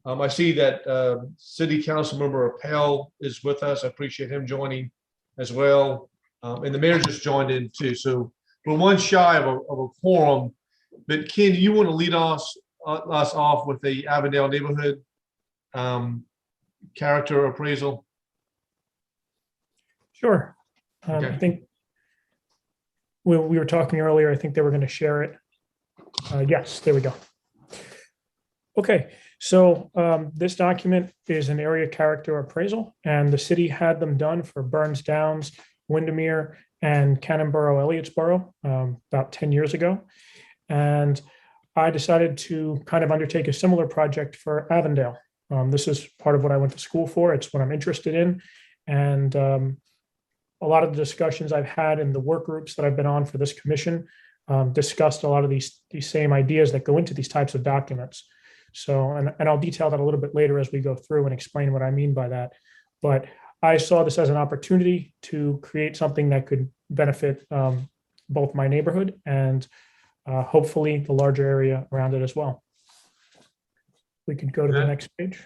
I see that City Council Member Appel is with us. I appreciate him joining as well. And the mayor just joined in too. So we're one shy of a quorum. But Ken, do you want to lead us off with the Avondale neighborhood character appraisal? Sure. Okay. I think we were talking earlier. I think they were going to share it. Yes, there we go. Okay, so this document is an area character appraisal, and the city had them done for Burns Downs, Windermere, and Cannonboro, Elliotsboro about 10 years ago. And I decided to kind of undertake a similar project for Avondale. This is part of what I went to school for. It's what I'm interested in. And a lot of the discussions I've had in the work groups that I've been on for this commission discussed a lot of these same ideas that go into these types of documents. So, and I'll detail that a little bit later as we go through and explain what I mean by that. But I saw this as an opportunity to create something that could benefit both my neighborhood and hopefully the larger area around it as well. We could go to the next page.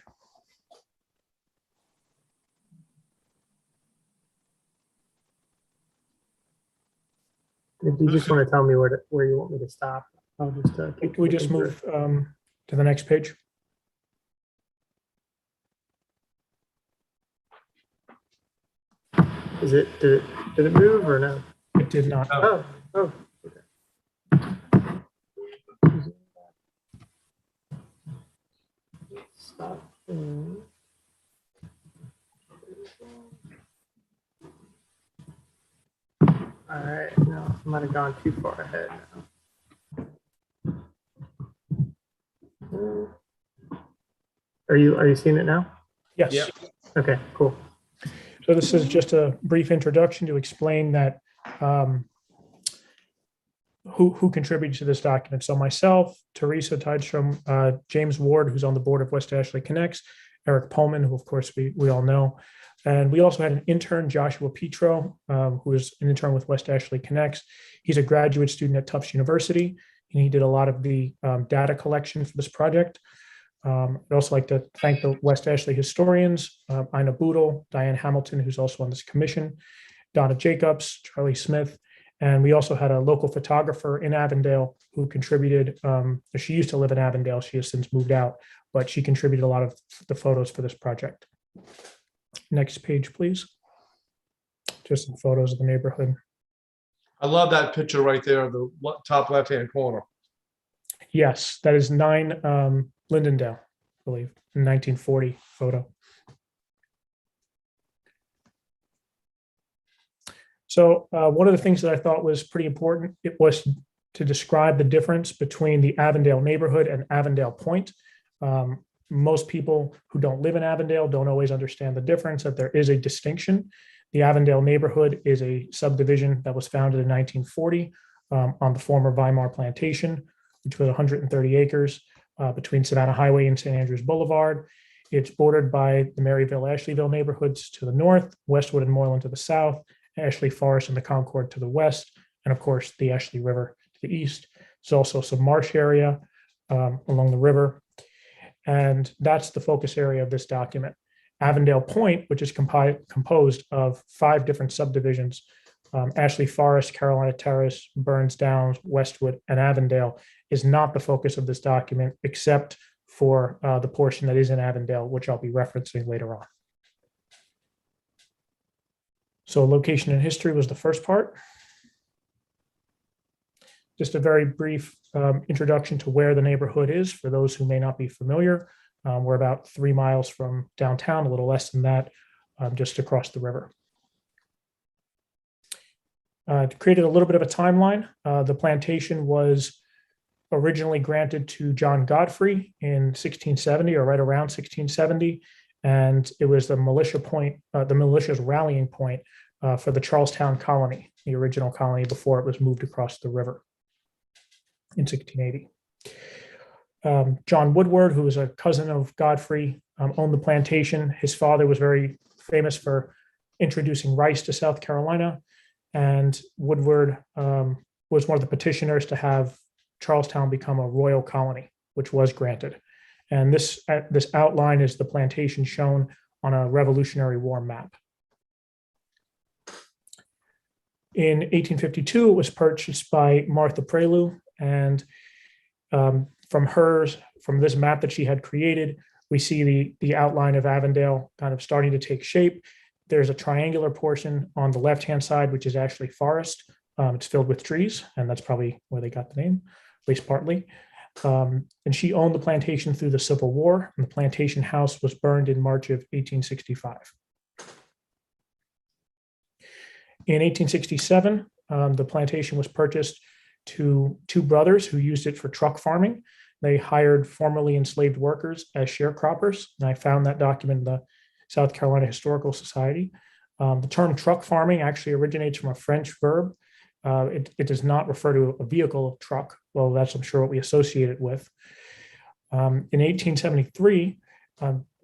If you just want to tell me where you want me to stop, I'll just. Can we just move to the next page? Did it move or no? It did not. Oh, okay. Stop. All right, no, I might have gone too far ahead now. Are you seeing it now? Yes. Yep. Okay, cool. So this is just a brief introduction to explain that who contributed to this document. So myself, Teresa Tidestrom, James Ward, who's on the board of West Ashley Connects, Eric Pullman, who of course we all know. And we also had an intern, Joshua Petro, who is an intern with West Ashley Connects. He's a graduate student at Tufts University, and he did a lot of the data collection for this project. I'd also like to thank the West Ashley historians, Ina Boodle, Diane Hamilton, who's also on this commission, Donna Jacobs, Charlie Smith, and we also had a local photographer in Avondale who contributed. She used to live in Avondale. She has since moved out, but she contributed a lot of the photos for this project. Next page, please. Just some photos of the neighborhood. I love that picture right there, in the top left-hand corner. Yes, that is 9 Lindendale, I believe, 1940 photo. So one of the things that I thought was pretty important, it was to describe the difference between the Avondale neighborhood and Avondale Point. Most people who don't live in Avondale don't always understand the difference, that there is a distinction. The Avondale neighborhood is a subdivision that was founded in 1940 on the former Weimar plantation, which was 130 acres between Savannah Highway and St. Andrews Boulevard. It's bordered by the Maryville, Ashleyville neighborhoods to the north, Westwood and Moreland to the south, Ashley Forest and the Concord to the west, and of course the Ashley River to the east. There's also some marsh area along the river. And that's the focus area of this document. Avondale Point, which is composed of 5 different subdivisions, Ashley Forest, Carolina Terrace, Burns Downs, Westwood, and Avondale, is not the focus of this document, except for the portion that is in Avondale, which I'll be referencing later on. So location and history was the first part. Just a very brief introduction to where the neighborhood is for those who may not be familiar. We're about 3 miles from downtown, a little less than that, just across the river. Created a little bit of a timeline. The plantation was originally granted to John Godfrey in 1670, or right around 1670, and it was the militia point, the militia's rallying point for the Charlestown colony, the original colony before it was moved across the river in 1680. John Woodward, who was a cousin of Godfrey, owned the plantation. His father was very famous for introducing rice to South Carolina, and Woodward was one of the petitioners to have Charlestown become a royal colony, which was granted. And this outline is the plantation shown on a Revolutionary War map. In 1852, it was purchased by Martha Prelude, and from this map that she had created, we see the outline of Avondale kind of starting to take shape. There's a triangular portion on the left-hand side, which is actually forest. It's filled with trees, and that's probably where they got the name, at least partly. And she owned the plantation through the Civil War, and the plantation house was burned in March of 1865. In 1867, the plantation was purchased to two brothers who used it for truck farming. They hired formerly enslaved workers as sharecroppers, and I found that document in the South Carolina Historical Society. The term truck farming actually originates from a French verb. It does not refer to a vehicle truck, well, that's I'm sure what we associate it with. In 1873,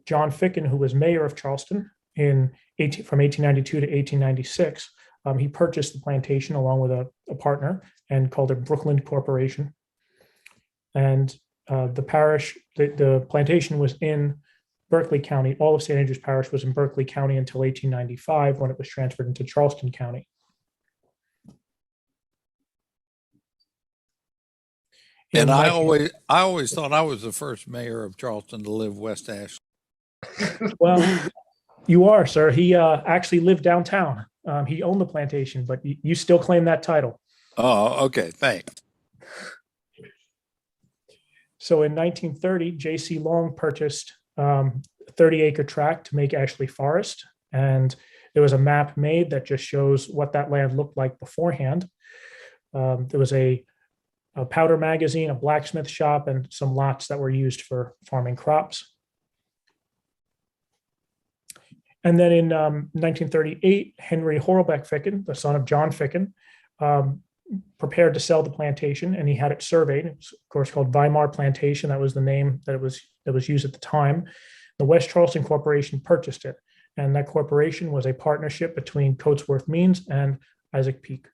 John Ficken, who was mayor of Charleston from 1892 to 1896, he purchased the plantation along with a partner and called it Brooklyn Corporation. And the plantation was in Berkeley County. All of St. Andrews Parish was in Berkeley County until 1895, when it was transferred into Charleston County. And I always thought I was the first mayor of Charleston to live West Ashley. Well, you are, sir. He actually lived downtown. He owned the plantation, but you still claim that title. Oh, okay. Thanks. So in 1930, J.C. Long purchased a 30-acre tract to make Ashley Forest. And there was a map made that just shows what that land looked like beforehand. There was a powder magazine, a blacksmith shop, and some lots that were used for farming crops. And then in 1938, Henry Horlbeck Ficken, the son of John Ficken, prepared to sell the plantation, and he had it surveyed. It's of course called Weimar Plantation. That was the name that was used at the time. The West Charleston Corporation purchased it, and that corporation was a partnership between Coatsworth Means and Isaac Peake,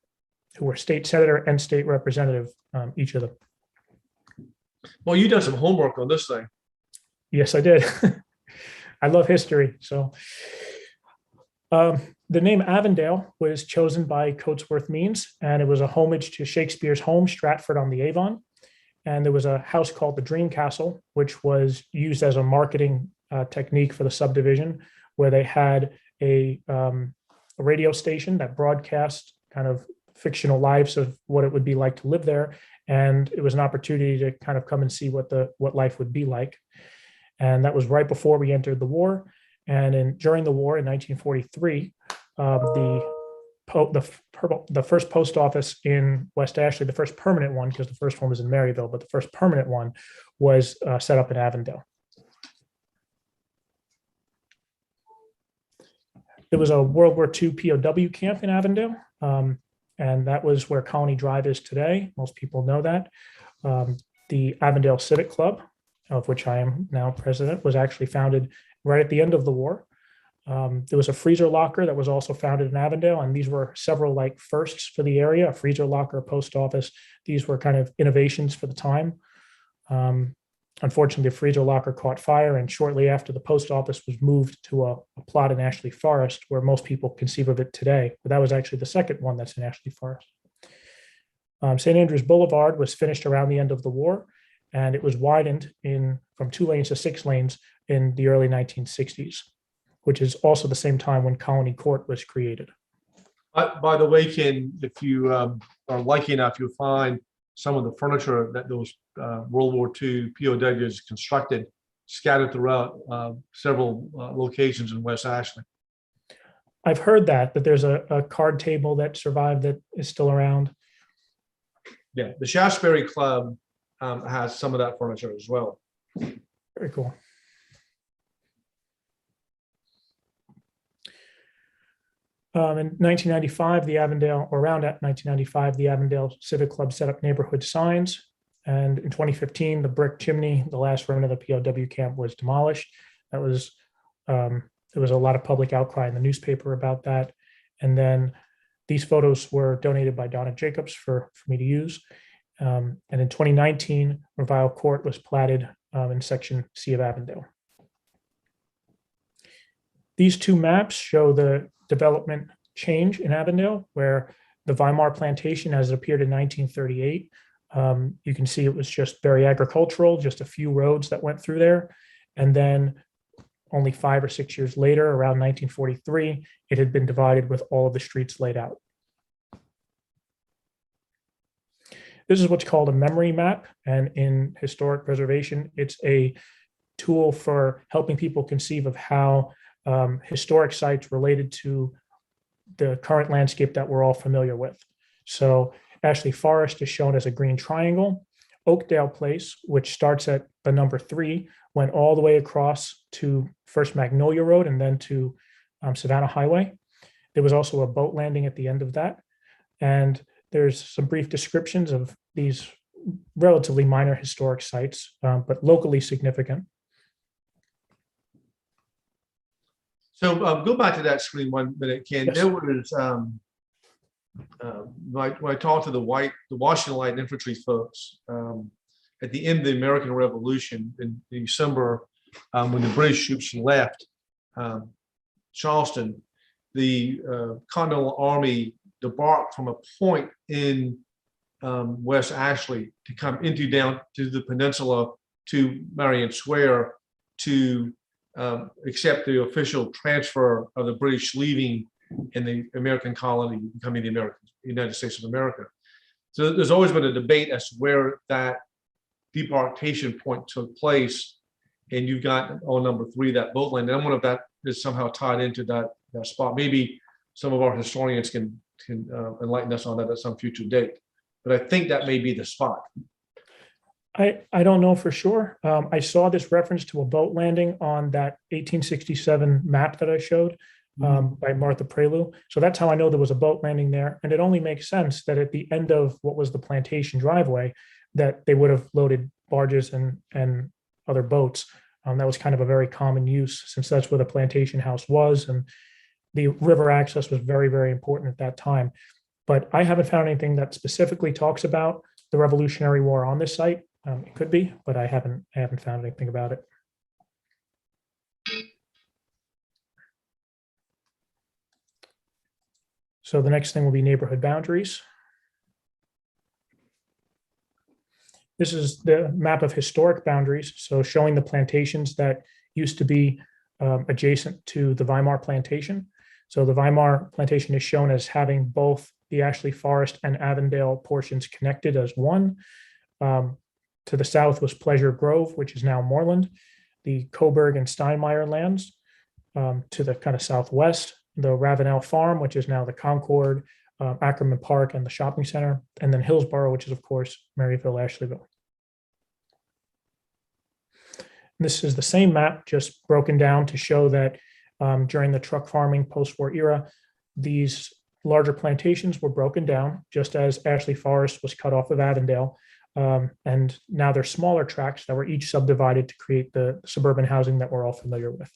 who were state senator and state representative, each of them. Well, you done some homework on this thing. Yes, I did. I love history. So the name Avondale was chosen by Coatsworth Means, and it was a homage to Shakespeare's home, Stratford on the Avon. And there was a house called the Dream Castle, which was used as a marketing technique for the subdivision, where they had a radio station that broadcast kind of fictional lives of what it would be like to live there. And it was an opportunity to kind of come and see what life would be like. And that was right before we entered the war. And during the war in 1943, the first post office in West Ashley, the first permanent one, because the first one was in Maryville, but the first permanent one was set up in Avondale. There was a World War II POW camp in Avondale, and that was where Colony Drive is today. Most people know that. The Avondale Civic Club, of which I am now president, was actually founded right at the end of the war. There was a freezer locker that was also founded in Avondale, and these were several like firsts for the area, a freezer locker, a post office. These were kind of innovations for the time. Unfortunately, the freezer locker caught fire, and shortly after, the post office was moved to a plot in Ashley Forest, where most people conceive of it today. But that was actually the second one that's in Ashley Forest. St. Andrews Boulevard was finished around the end of the war, and it was widened from 2 lanes to 6 lanes in the early 1960s, which is also the same time when Colony Court was created. By the way, Ken, if you are lucky enough, you'll find some of the furniture that those World War II POWs constructed scattered throughout several locations in West Ashley. I've heard that there's a card table that survived that is still around. Yeah, the Shaftesbury Club has some of that furniture as well. Very cool. In 1995, around 1995, the Avondale Civic Club set up neighborhood signs. And in 2015, the brick chimney, the last remnant of the POW camp, was demolished. There was a lot of public outcry in the newspaper about that. And then these photos were donated by Donna Jacobs for me to use. And in 2019, Revile Court was platted in section C of Avondale. These two maps show the development change in Avondale, where the Weimar plantation, as it appeared in 1938, you can see it was just very agricultural, just a few roads that went through there. And then only 5 or 6 years later, around 1943, it had been divided with all of the streets laid out. This is what's called a memory map. And in historic preservation, it's a tool for helping people conceive of how historic sites related to the current landscape that we're all familiar with. So Ashley Forest is shown as a green triangle. Oakdale Place, which starts at the number 3, went all the way across to first Magnolia Road and then to Savannah Highway. There was also a boat landing at the end of that. And there's some brief descriptions of these relatively minor historic sites, but locally significant. So go back to that screen 1 minute, Ken. Yes. There was, when I talked to the Washington Light Infantry folks at the end of the American Revolution in December, when the British troops left Charleston, the Continental Army debarked from a point in West Ashley to come down to the peninsula to Marion Square to accept the official transfer of the British leaving in the American colony, becoming the United States of America. So there's always been a debate as to where that debarkation point took place. And you've got on number 3, that boat landing. I wonder if that is somehow tied into that spot. Maybe some of our historians can enlighten us on that at some future date. But I think that may be the spot. I don't know for sure. I saw this reference to a boat landing on that 1867 map that I showed by Martha Prelude. So that's how I know there was a boat landing there. And it only makes sense that at the end of what was the plantation driveway, that they would have loaded barges and other boats. That was kind of a very common use, since that's where the plantation house was. And the river access was very, very important at that time. But I haven't found anything that specifically talks about the Revolutionary War on this site. It could be, but I haven't found anything about it. So the next thing will be neighborhood boundaries. This is the map of historic boundaries, so showing the plantations that used to be adjacent to the Weimar plantation. So the Weimar plantation is shown as having both the Ashley Forest and Avondale portions connected as one. To the south was Pleasure Grove, which is now Moreland, the Coburg and Steinmeier lands. To the kind of southwest, the Ravenel Farm, which is now the Concord, Ackerman Park, and the shopping center, and then Hillsborough, which is, of course, Maryville, Ashleyville. This is the same map, just broken down to show that during the truck farming post-war era, these larger plantations were broken down, just as Ashley Forest was cut off of Avondale. And now they're smaller tracts that were each subdivided to create the suburban housing that we're all familiar with.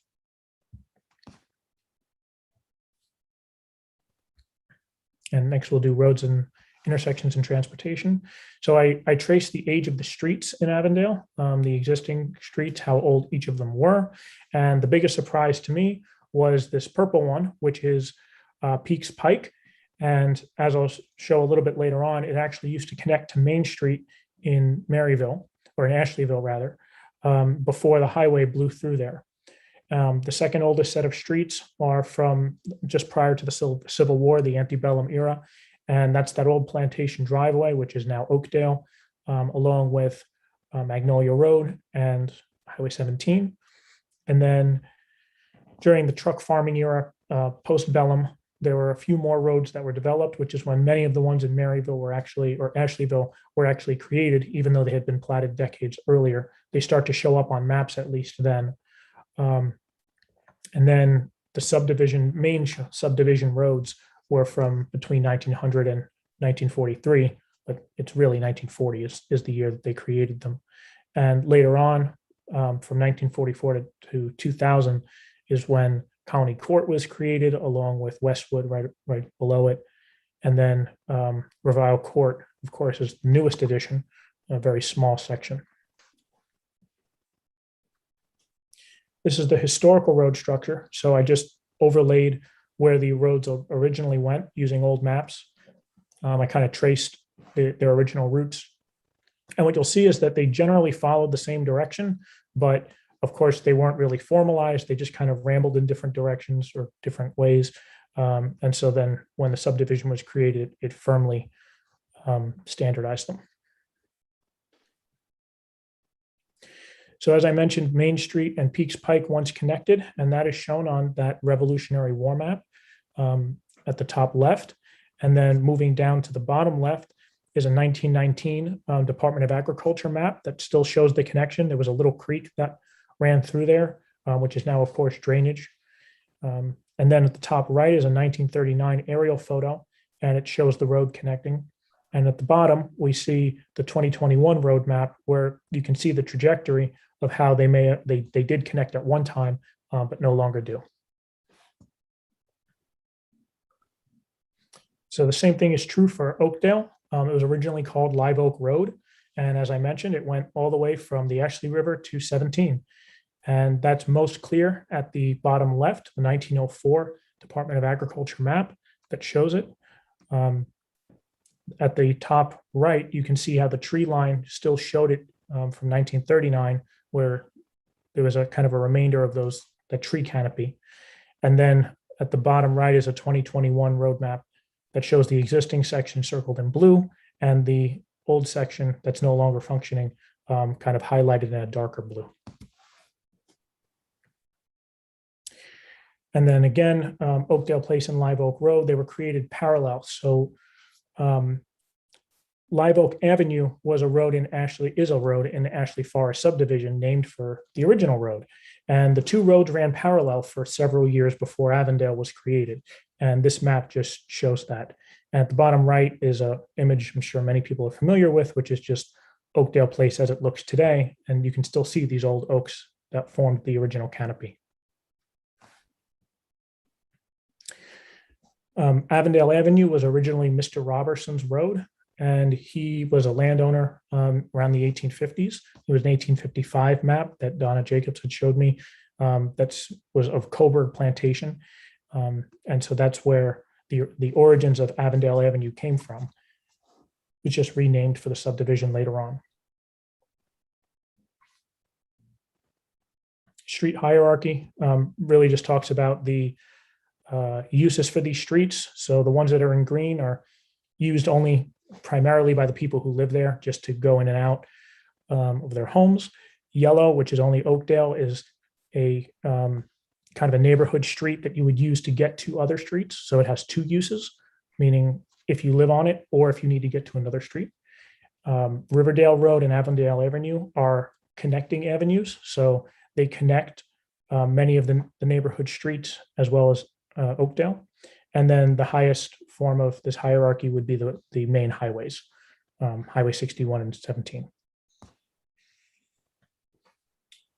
And next we'll do roads and intersections and transportation. So I traced the age of the streets in Avondale, the existing streets, how old each of them were. And the biggest surprise to me was this purple one, which is Peaks Pike. And as I'll show a little bit later on, it actually used to connect to Main Street in Maryville, or in Ashleyville rather, before the highway blew through there. The second oldest set of streets are from just prior to the Civil War, the antebellum era. And that's that old plantation driveway, which is now Oakdale, along with Magnolia Road and Highway 17. And then during the truck farming era, post-bellum, there were a few more roads that were developed, which is when many of the ones in Maryville were actually, or Ashleyville, were actually created, even though they had been platted decades earlier. They start to show up on maps at least then. And then the subdivision, main subdivision roads were from between 1900 and 1943, but it's really 1940 is the year that they created them. And later on, from 1944 to 2000 is when County Court was created, along with Westwood right below it. And then Revile Court, of course, is the newest addition, a very small section. This is the historical road structure. So I just overlaid where the roads originally went using old maps. I kind of traced their original routes. And what you'll see is that they generally followed the same direction, but of course they weren't really formalized. They just kind of rambled in different directions or different ways. And so then when the subdivision was created, it firmly standardized them. So as I mentioned, Main Street and Peaks Pike once connected, and that is shown on that Revolutionary War map at the top left. And then moving down to the bottom left is a 1919 Department of Agriculture map that still shows the connection. There was a little creek that ran through there, which is now, of course, drainage. And then at the top right is a 1939 aerial photo, and it shows the road connecting. And at the bottom, we see the 2021 roadmap where you can see the trajectory of how they did connect at one time, but no longer do. So the same thing is true for Oakdale. It was originally called Live Oak Road. And as I mentioned, it went all the way from the Ashley River to 17. And that's most clear at the bottom left, the 1904 Department of Agriculture map that shows it. At the top right, you can see how the tree line still showed it from 1939, where there was a kind of a remainder of that tree canopy. And then at the bottom right is a 2021 roadmap that shows the existing section circled in blue and the old section that's no longer functioning, kind of highlighted in a darker blue. And then again, Oakdale Place and Live Oak Road, they were created parallel. So Live Oak Avenue was a road in Ashley, is a road in the Ashley Forest subdivision named for the original road. And the two roads ran parallel for several years before Avondale was created. And this map just shows that. And at the bottom right is an image I'm sure many people are familiar with, which is just Oakdale Place as it looks today. And you can still see these old oaks that formed the original canopy. Avondale Avenue was originally Mr. Robertson's road, and he was a landowner around the 1850s. It was an 1855 map that Donna Jacobs had showed me that was of Coburg Plantation. And so that's where the origins of Avondale Avenue came from. It was just renamed for the subdivision later on. Street hierarchy really just talks about the uses for these streets. So the ones that are in green are used only primarily by the people who live there, just to go in and out of their homes. Yellow, which is only Oakdale, is a kind of a neighborhood street that you would use to get to other streets. So it has two uses, meaning if you live on it or if you need to get to another street. Riverdale Road and Avondale Avenue are connecting avenues. So they connect many of the neighborhood streets as well as Oakdale. And then the highest form of this hierarchy would be the main highways, Highway 61 and 17.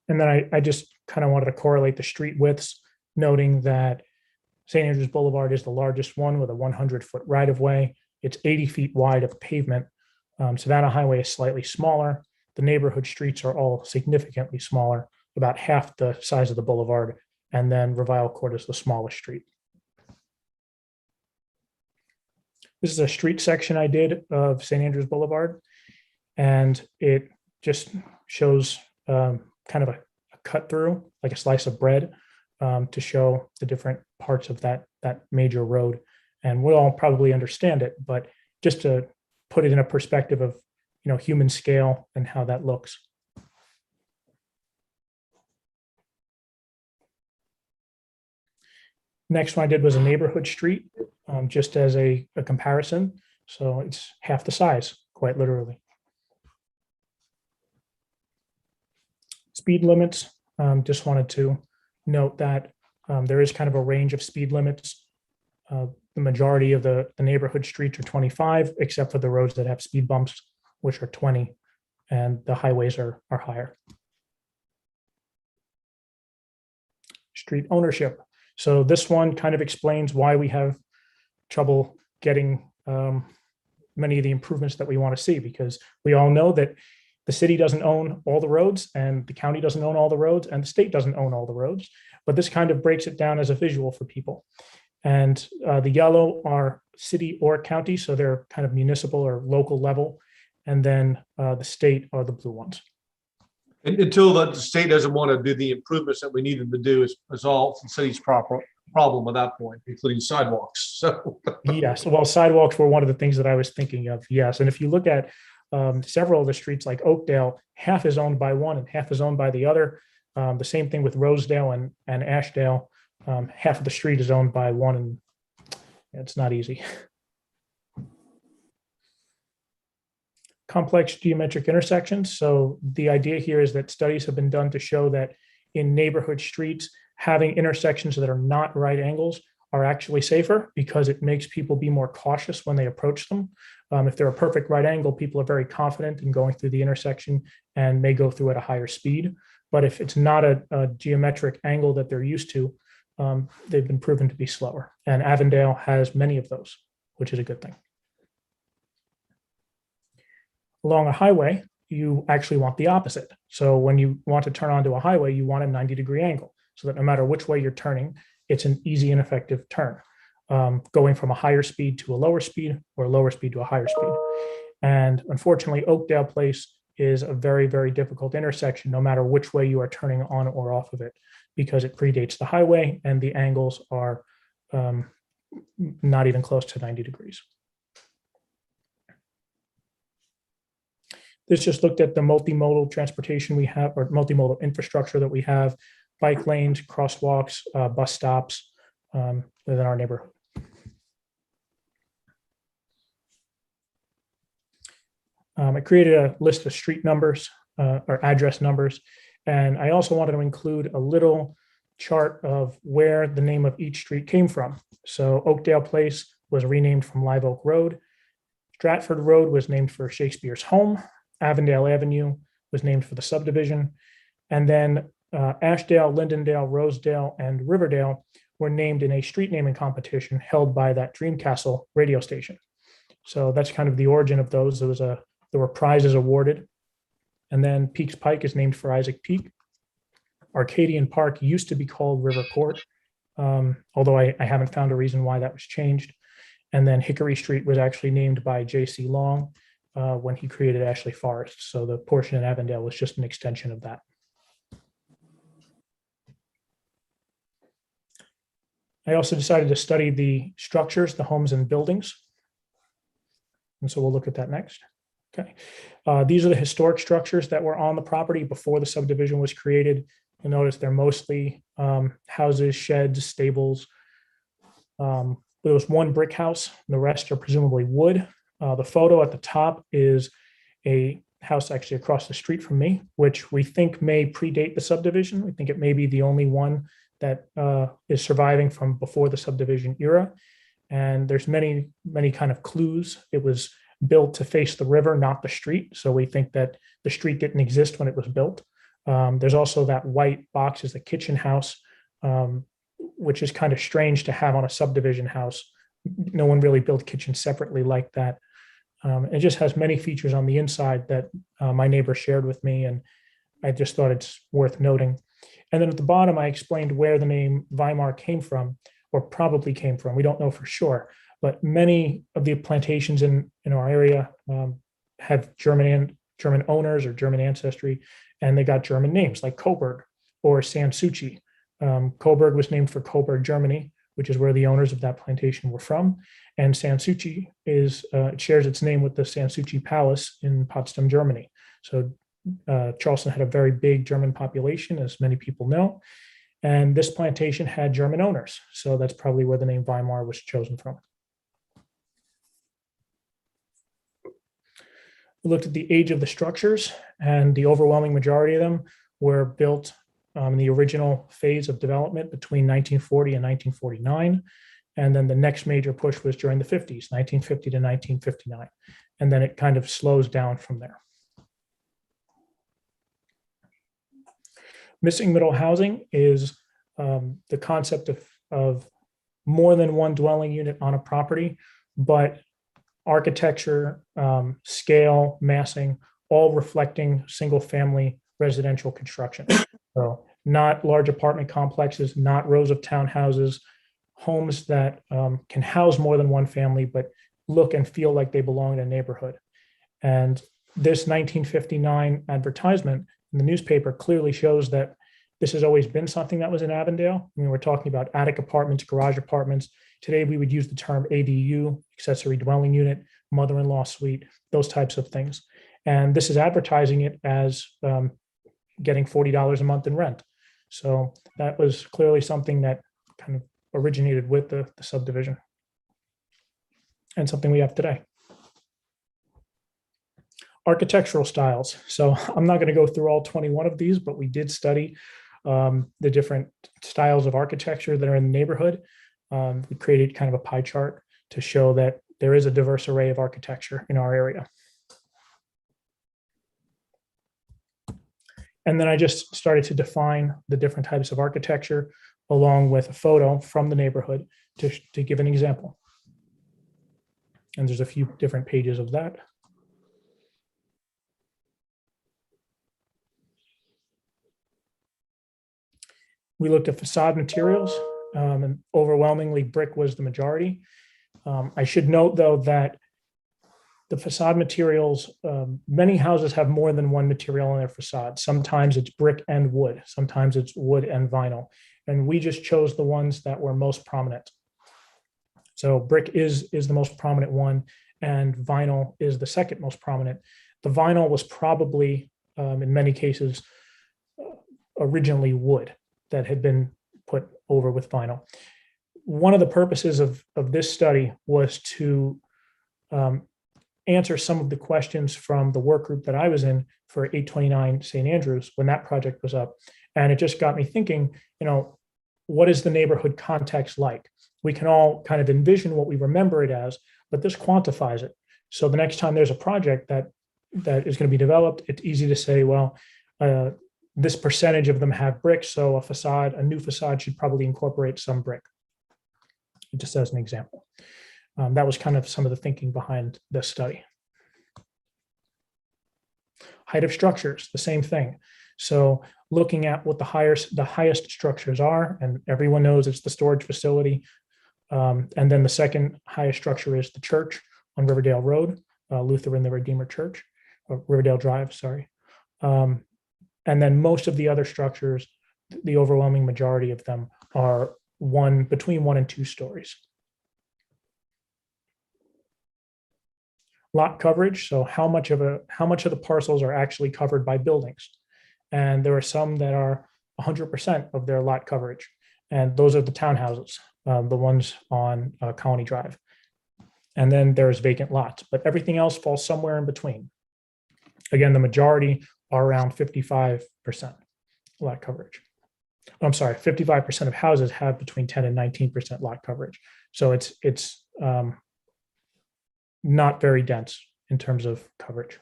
And then I just kind of wanted to correlate the street widths, noting that St. Andrews Boulevard is the largest one with a 100-foot right-of-way. It's 80 feet wide of pavement. Savannah Highway is slightly smaller. The neighborhood streets are all significantly smaller, about half the size of the boulevard. And then Revile Court is the smallest street. This is a street section I did of St. Andrews Boulevard, and it just shows kind of a cut through, like a slice of bread, to show the different parts of that major road. And we'll all probably understand it, but just to put it in a perspective of human scale and how that looks. Next one I did was a neighborhood street, just as a comparison. So it's half the size, quite literally. Speed limits, just wanted to note that there is kind of a range of speed limits. The majority of the neighborhood streets are 25, except for the roads that have speed bumps, which are 20, and the highways are higher. Street ownership. So this one kind of explains why we have trouble getting many of the improvements that we want to see, because we all know that The city doesn't own all the roads, and the county doesn't own all the roads, and the state doesn't own all the roads. But this kind of breaks it down as a visual for people. And the yellow are city or county, so they're kind of municipal or local level. And then the state are the blue ones. And until the state doesn't want to do the improvements that we need them to do, is all the city's proper problem at that point, including sidewalks. So Yes, well, sidewalks were one of the things that I was thinking of. Yes, and if you look at several of the streets like Oakdale, half is owned by one and half is owned by the other. The same thing with Rosedale and Ashdale. Half of the street is owned by one, and it's not easy. Complex geometric intersections. So the idea here is that studies have been done to show that in neighborhood streets, having intersections that are not right angles are actually safer because it makes people be more cautious when they approach them. If they're a perfect right angle, people are very confident in going through the intersection and may go through at a higher speed. But if it's not a geometric angle that they're used to, they've been proven to be slower. And Avondale has many of those, which is a good thing. Along a highway, you actually want the opposite. So when you want to turn onto a highway, you want a 90-degree angle so that no matter which way you're turning, it's an easy and effective turn, going from a higher speed to a lower speed or a lower speed to a higher speed. And unfortunately, Oakdale Place is a very, very difficult intersection, no matter which way you are turning on or off of it, because it predates the highway and the angles are not even close to 90 degrees. This just looked at the multimodal transportation we have, or multimodal infrastructure that we have, bike lanes, crosswalks, bus stops within our neighborhood. I created a list of street numbers or address numbers, and I also wanted to include a little chart of where the name of each street came from. So Oakdale Place was renamed from Live Oak Road. Stratford Road was named for Shakespeare's home. Avondale Avenue was named for the subdivision. And then Ashdale, Lindendale, Rosedale, and Riverdale were named in a street naming competition held by that Dreamcastle radio station. So that's kind of the origin of those. There were prizes awarded. And then Peaks Pike is named for Isaac Peak. Arcadian Park used to be called River Court, although I haven't found a reason why that was changed. And then Hickory Street was actually named by J.C. Long when he created Ashley Forest. So the portion in Avondale was just an extension of that. I also decided to study the structures, the homes and buildings. And so we'll look at that next. Okay. These are the historic structures that were on the property before the subdivision was created. You'll notice they're mostly houses, sheds, stables. There was one brick house, and the rest are presumably wood. The photo at the top is a house actually across the street from me, which we think may predate the subdivision. We think it may be the only one that is surviving from before the subdivision era. And there's many, many kind of clues. It was built to face the river, not the street. So we think that the street didn't exist when it was built. There's also that white box is the kitchen house, which is kind of strange to have on a subdivision house. No one really built kitchens separately like that. It just has many features on the inside that my neighbor shared with me, and I just thought it's worth noting. And then at the bottom, I explained where the name Weimar came from, or probably came from. We don't know for sure, but many of the plantations in our area have German owners or German ancestry, and they got German names like Coburg or Sanssouci. Coburg was named for Coburg, Germany, which is where the owners of that plantation were from. And Sanssouci it shares its name with the Sanssouci Palace in Potsdam, Germany. So Charleston had a very big German population, as many people know. And this plantation had German owners. So that's probably where the name Weimar was chosen from. We looked at the age of the structures, and the overwhelming majority of them were built in the original phase of development between 1940 and 1949. And then the next major push was during the 50s, 1950 to 1959. And then it kind of slows down from there. Missing middle housing is the concept of more than one dwelling unit on a property, but architecture, scale, massing all reflecting single-family residential construction. So not large apartment complexes, not rows of townhouses, homes that can house more than one family, but look and feel like they belong in a neighborhood. And this 1959 advertisement in the newspaper clearly shows that this has always been something that was in Avondale. I mean, we're talking about attic apartments, garage apartments. Today, we would use the term ADU, accessory dwelling unit, mother-in-law suite, those types of things. And this is advertising it as getting $40 a month in rent. So that was clearly something that kind of originated with the subdivision and something we have today. Architectural styles. So I'm not going to go through all 21 of these, but we did study the different styles of architecture that are in the neighborhood. We created kind of a pie chart to show that there is a diverse array of architecture in our area. And then I just started to define the different types of architecture along with a photo from the neighborhood to give an example. And there's a few different pages of that. We looked at facade materials, and overwhelmingly brick was the majority. I should note, though, that the facade materials, many houses have more than one material on their facade. Sometimes it's brick and wood. Sometimes it's wood and vinyl. And we just chose the ones that were most prominent. So brick is the most prominent one, and vinyl is the second most prominent. The vinyl was probably, in many cases, originally wood that had been put over with vinyl. One of the purposes of this study was to answer some of the questions from the work group that I was in for 829 St. Andrews when that project was up. And it just got me thinking, what is the neighborhood context like? We can all kind of envision what we remember it as, but this quantifies it. So the next time there's a project that is going to be developed, it's easy to say, well, this percentage of them have brick, so a new facade should probably incorporate some brick. Just as an example. That was kind of some of the thinking behind this study. Height of structures, the same thing. So looking at what the highest structures are, and everyone knows it's the storage facility. And then the second highest structure is the church on Riverdale Road, Lutheran the Redeemer Church, or Riverdale Drive, sorry. And then most of the other structures, the overwhelming majority of them are between 1 and 2 stories. Lot coverage, so how much of the parcels are actually covered by buildings. And there are some that are 100% of their lot coverage. And those are the townhouses, the ones on Colony Drive. And then there's vacant lots, but everything else falls somewhere in between. Again, the majority are around 55% lot coverage. I'm sorry, 55% of houses have between 10 and 19% lot coverage. So it's not very dense in terms of coverage.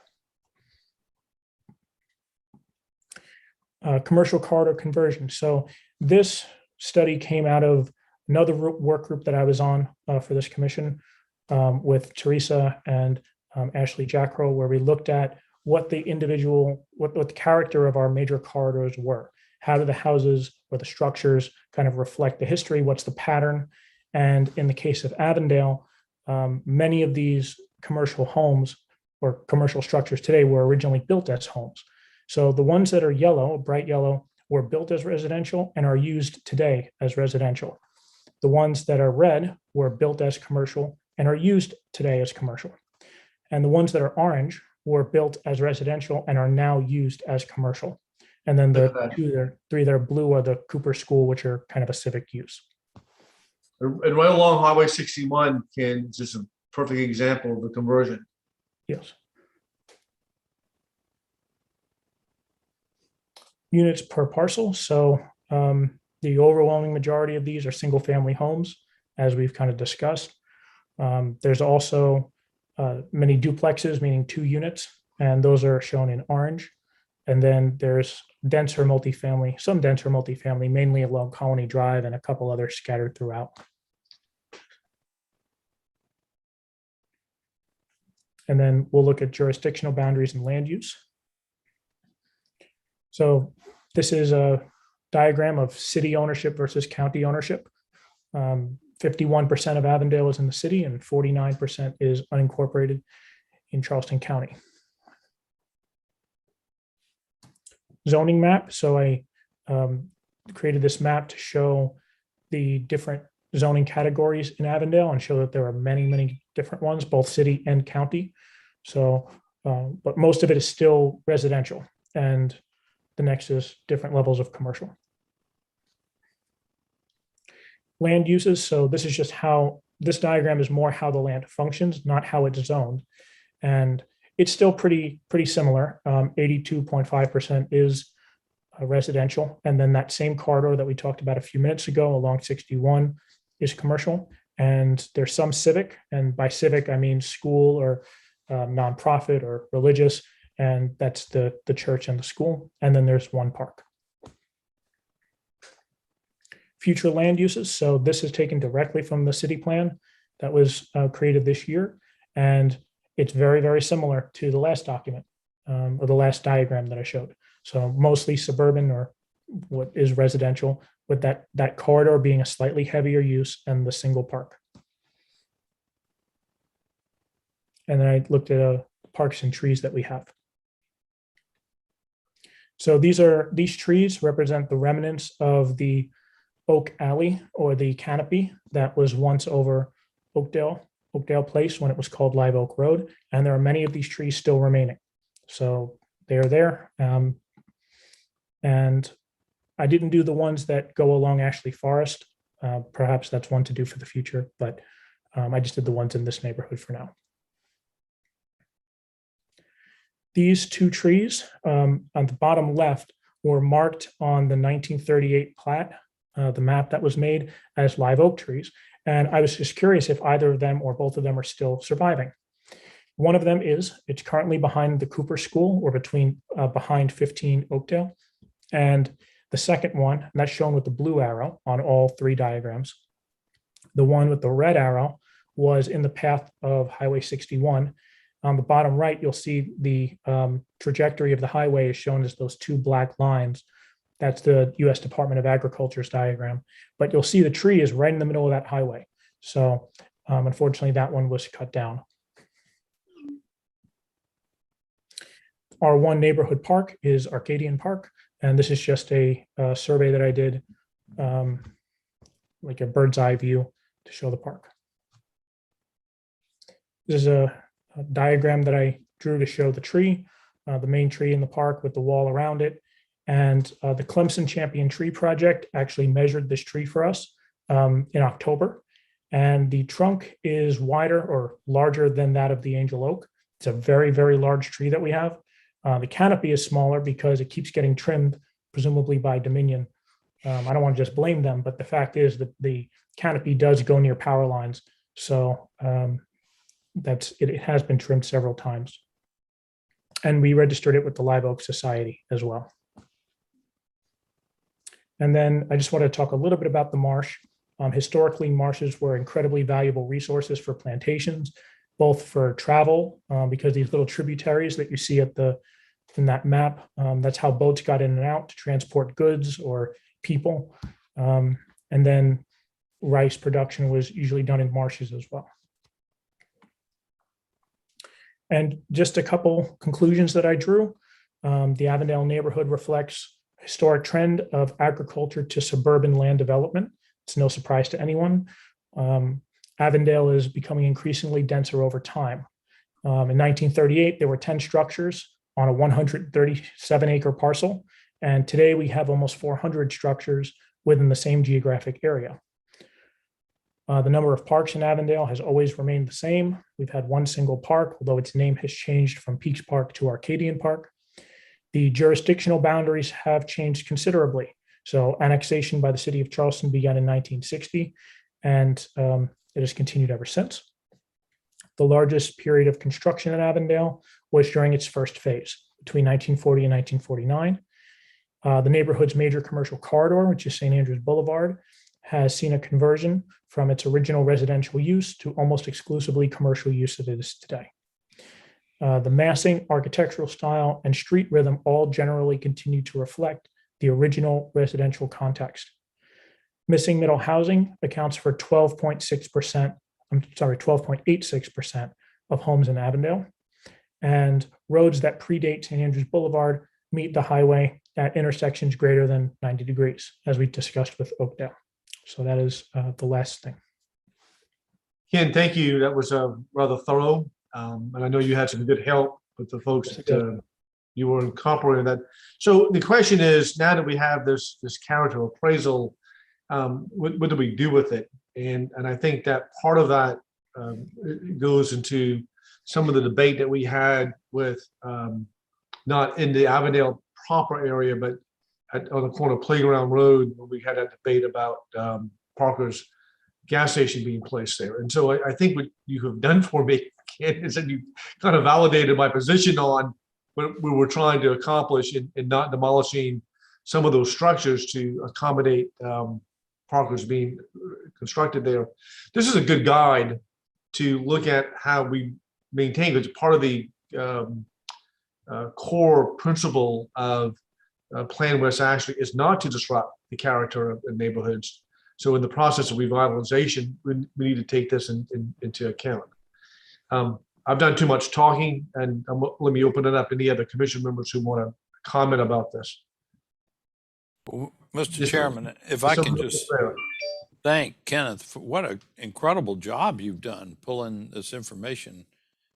Commercial corridor conversion. So this study came out of another work group that I was on for this commission with Teresa and Ashley Jackrow, where we looked at what the character of our major corridors were. How do the houses or the structures kind of reflect the history? What's the pattern? And in the case of Avondale, many of these commercial homes or commercial structures today were originally built as homes. So the ones that are yellow, bright yellow, were built as residential and are used today as residential. The ones that are red were built as commercial and are used today as commercial. And the ones that are orange were built as residential and are now used as commercial. And then the three that are blue are the Cooper School, which are kind of a civic use. And right along Highway 61 just a perfect example of the conversion. Yes. Units per parcel. So the overwhelming majority of these are single family homes, as we've kind of discussed. There's also many duplexes, meaning 2 units, and those are shown in orange. And then there's denser multifamily, some denser multifamily, mainly along Colony Drive and a couple others scattered throughout. And then we'll look at jurisdictional boundaries and land use. So this is a diagram of city ownership versus county ownership. 51% of Avondale is in the city and 49% is unincorporated in Charleston County. Zoning map. So I created this map to show the different zoning categories in Avondale and show that there are many, many different ones, both city and county. So, but most of it is still residential, and the next is different levels of commercial. Land uses. So this is just how this diagram is more how the land functions, not how it's zoned. And it's still pretty similar. 82.5% is residential. And then that same corridor that we talked about a few minutes ago along 61 is commercial. And there's some civic. And by civic, I mean school or nonprofit or religious. And that's the church and the school. And then there's one park. Future land uses. So this is taken directly from the city plan that was created this year. And it's very, very similar to the last document or the last diagram that I showed. So mostly suburban or what is residential, with that corridor being a slightly heavier use and the single park. And then I looked at parks and trees that we have. So these trees represent the remnants of the oak alley or the canopy that was once over Oakdale Place when it was called Live Oak Road. And there are many of these trees still remaining. So they are there. And I didn't do the ones that go along Ashley Forest. Perhaps that's one to do for the future, but I just did the ones in this neighborhood for now. These two trees on the bottom left were marked on the 1938 plat, the map that was made, as live oak trees. And I was just curious if either of them or both of them are still surviving. One of them is, it's currently behind the Cooper School or behind 15 Oakdale. And the second one, and that's shown with the blue arrow on all three diagrams. The one with the red arrow was in the path of Highway 61. On the bottom right, you'll see the trajectory of the highway is shown as those two black lines. That's the U.S. Department of Agriculture's diagram. But you'll see the tree is right in the middle of that highway. So unfortunately, that one was cut down. Our one neighborhood park is Arcadian Park. And this is just a survey that I did, like a bird's eye view to show the park. This is a diagram that I drew to show the tree, the main tree in the park with the wall around it. And the Clemson Champion Tree Project actually measured this tree for us in October. And the trunk is wider or larger than that of the Angel Oak. It's a very, very large tree that we have. The canopy is smaller because it keeps getting trimmed, presumably by Dominion. I don't want to just blame them, but the fact is that the canopy does go near power lines. So it has been trimmed several times. And we registered it with the Live Oak Society as well. And then I just want to talk a little bit about the marsh. Historically, marshes were incredibly valuable resources for plantations, both for travel, because these little tributaries that you see in that map, that's how boats got in and out to transport goods or people. And then rice production was usually done in marshes as well. And just a couple conclusions that I drew. The Avondale neighborhood reflects a historic trend of agriculture to suburban land development. It's no surprise to anyone. Avondale is becoming increasingly denser over time. In 1938, there were 10 structures on a 137-acre parcel. And today we have almost 400 structures within the same geographic area. The number of parks in Avondale has always remained the same. We've had one single park, although its name has changed from Peaks Park to Arcadian Park. The jurisdictional boundaries have changed considerably. So annexation by the city of Charleston began in 1960, and it has continued ever since. The largest period of construction in Avondale was during its first phase, between 1940 and 1949. The neighborhood's major commercial corridor, which is St. Andrews Boulevard, has seen a conversion from its original residential use to almost exclusively commercial use that it is today. The massing, architectural style, and street rhythm all generally continue to reflect the original residential context. Missing middle housing accounts for 12.86% of homes in Avondale. And roads that predate St. Andrews Boulevard meet the highway at intersections greater than 90 degrees, as we discussed with Oakdale. So that is the last thing. Ken, thank you. That was rather thorough. And I know you had some good help with the folks that you were incorporating that. So the question is, now that we have this character appraisal, what do we do with it? And I think that part of that goes into some of the debate that we had with not in the Avondale proper area, but on the corner of Playground Road, when we had that debate about Parker's gas station being placed there. And so I think what you have done for me, Ken, is that you kind of validated my position on what we were trying to accomplish in not demolishing some of those structures to accommodate Parker's being constructed there. This is a good guide to look at how we maintain, because part of the core principle of Plan West Ashley is not to disrupt the character of the neighborhoods. So in the process of revitalization, we need to take this into account. I've done too much talking, and let me open it up. Any other commission members who want to comment about this? Mr. Chairman, if I can just thank Kenneth for what an incredible job you've done pulling this information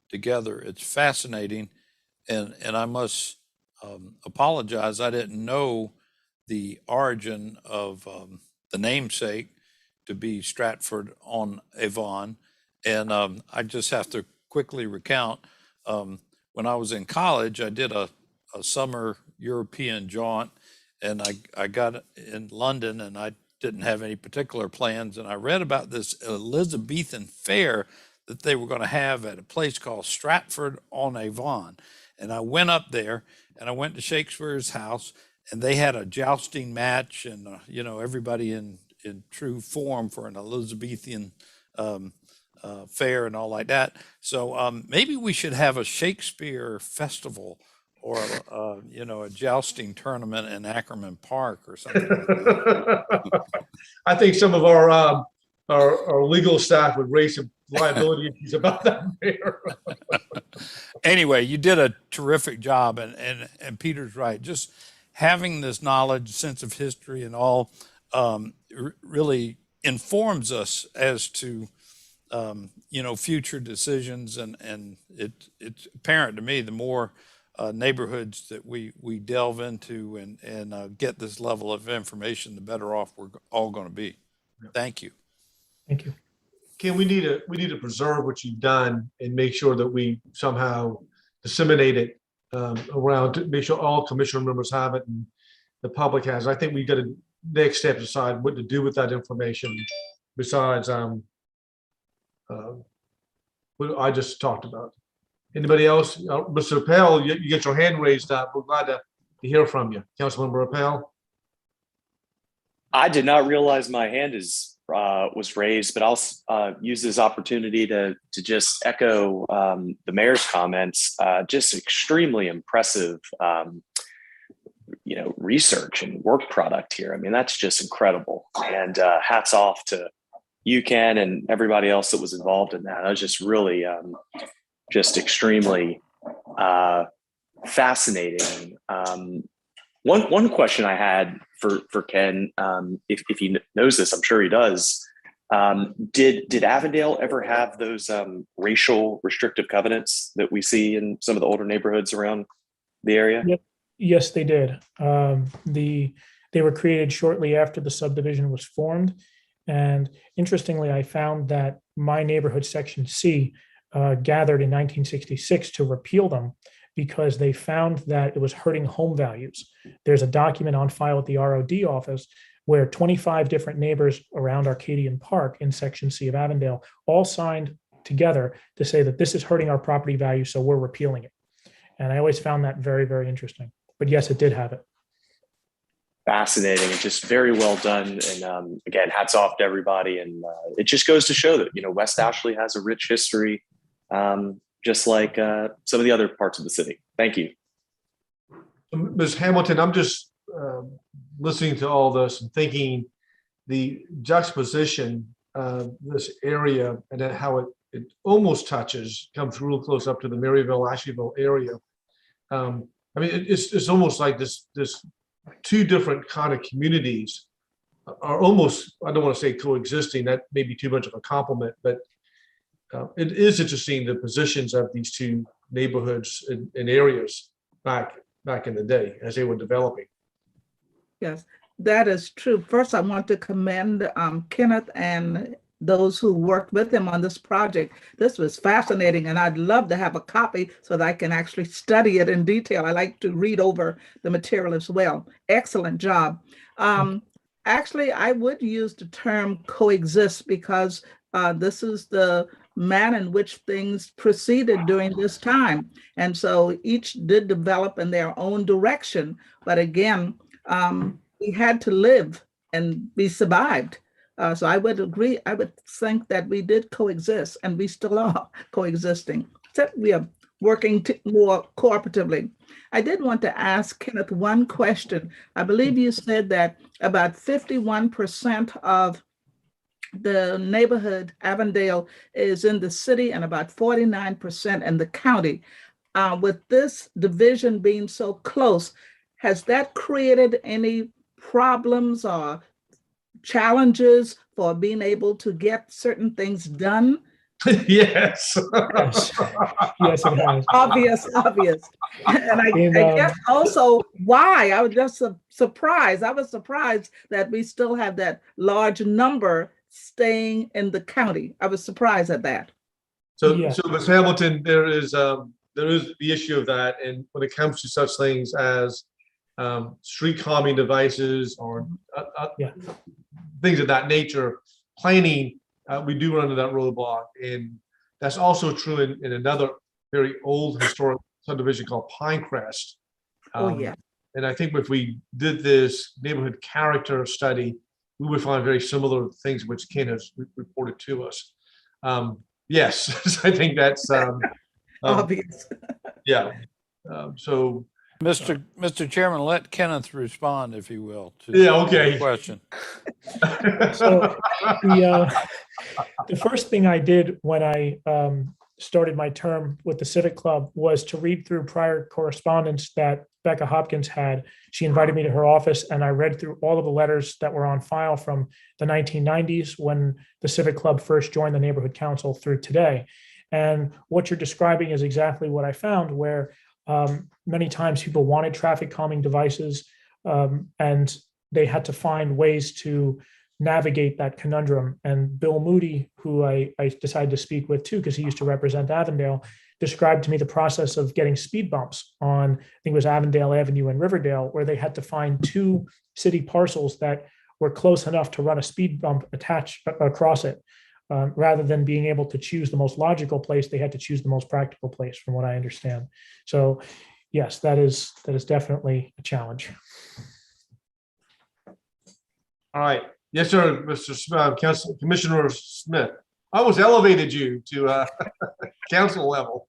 together. It's fascinating, and I must apologize. I didn't know the origin of the namesake to be Stratford on Avon, and I just have to quickly recount. When I was in college, I did a summer European jaunt, and I got in London, and I didn't have any particular plans, and I read about this Elizabethan fair that they were going to have at a place called Stratford on Avon. And I went up there, and I went to Shakespeare's house, and they had a jousting match, and everybody in true form for an Elizabethan fair and all like that. So maybe we should have a Shakespeare festival, or a jousting tournament in Ackerman Park or something like that. I think some of our legal staff would raise some liability issues about that fair. Anyway, you did a terrific job, and Peter's right. Just having this knowledge, sense of history, and all really informs us as to future decisions, and it's apparent to me the more neighborhoods that we delve into and get this level of information, the better off we're all going to be. Thank you. Thank you. Ken, we need to preserve what you've done and make sure that we somehow disseminate it around to make sure all commissioner members have it and the public has. I think we've got to next step decide what to do with that information besides what I just talked about. Anybody else? Mr. Appel, you get your hand raised up. We're glad to hear from you. Councilmember Appel. I did not realize my hand was raised, but I'll use this opportunity to just echo the mayor's comments. Just extremely impressive, research and work product here. I mean, that's just incredible. And hats off to you, Ken, and everybody else that was involved in that. I was just really just extremely fascinating. One question I had for Ken, if he knows this, I'm sure he does. Did Avondale ever have those racial restrictive covenants that we see in some of the older neighborhoods around the area? Yep. Yes, they did. They were created shortly after the subdivision was formed. And interestingly, I found that my neighborhood section C gathered in 1966 to repeal them because they found that it was hurting home values. There's a document on file at the ROD office where 25 different neighbors around Arcadian Park in Section C of Avondale all signed together to say that this is hurting our property value, so we're repealing it. And I always found that very, very interesting. But yes, it did have it. Fascinating and just very well done. And again, hats off to everybody. And it just goes to show that, West Ashley has a rich history. just like some of the other parts of the city. Thank you. Ms. Hamilton, I'm just listening to all this and thinking the juxtaposition of this area and then how it almost touches, comes real close up to the Maryville, Asheville area. I mean, it's almost like this two different kind of communities are almost, I don't want to say coexisting, that may be too much of a compliment, but it is interesting the positions of these two neighborhoods and areas back in the day as they were developing. Yes, that is true. First, I want to commend Kenneth and those who worked with him on this project. This was fascinating, and I'd love to have a copy so that I can actually study it in detail. I like to read over the material as well. Excellent job. Actually, I would use the term coexist because this is the manner in which things proceeded during this time. And so each did develop in their own direction. But again, we had to live and be survived. So I would agree. I would think that we did coexist, and we still are coexisting, except we are working more cooperatively. I did want to ask Kenneth one question. I believe you said that about 51% of the neighborhood, Avondale, is in the city and about 49% in the county. With this division being so close, has that created any problems or challenges for being able to get certain things done? Yes. Yes, yes, it has. Obvious. And I guess also why I was just surprised. I was surprised that we still have that large number staying in the county. I was surprised at that. So, Yeah. so Ms. Hamilton, there is the issue of that, and when it comes to such things as street calming devices or things of that nature, planning, we do run into that roadblock, and that's also true in another very old historic subdivision called Pinecrest. Yeah. And I think if we did this neighborhood character study, we would find very similar things which Ken has reported to us. Yes, I think that's Obvious. yeah. So, Mr. Chairman, let Kenneth respond, if he will, to okay. the question. So the first thing I did when I started my term with the Civic Club was to read through prior correspondence that Becca Hopkins had. She invited me to her office, and I read through all of the letters that were on file from the 1990s when the Civic Club first joined the Neighborhood Council through today. And what you're describing is exactly what I found, where many times people wanted traffic calming devices, and they had to find ways to navigate that conundrum. And Bill Moody, who I decided to speak with too, because he used to represent Avondale, described to me the process of getting speed bumps on, I think it was Avondale Avenue and Riverdale, where they had to find two city parcels that were close enough to run a speed bump attached across it. Rather than being able to choose the most logical place, they had to choose the most practical place, from what I understand. So yes, that is definitely a challenge. all right. Yes, sir, Commissioner Smith. I almost elevated you to council level.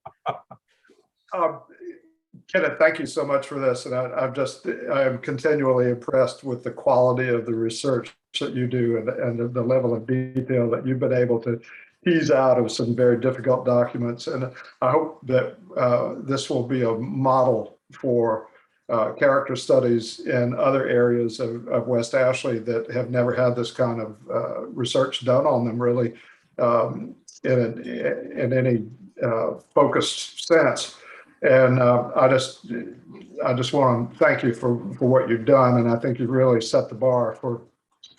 Kenneth, thank you so much for this. And I am continually impressed with the quality of the research that you do and the level of detail that you've been able to tease out of some very difficult documents. And I hope that this will be a model for character studies in other areas of West Ashley that have never had this kind of research done on them, really, in any focused sense. And I just want to thank you for what you've done, and I think you've really set the bar for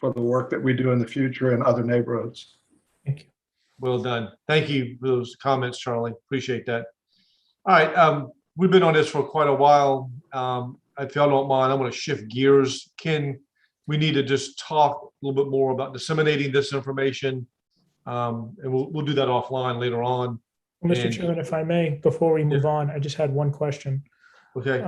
the work that we do in the future in other neighborhoods. Thank you. Well done. Thank you for those comments, Charlie. Appreciate that. All right. We've been on this for quite a while. If y'all don't mind, I'm going to shift gears. Ken, we need to just talk a little bit more about disseminating this information. And we'll do that offline later on. Mr. Chairman, if I may, before we move on, I just had one question. Okay.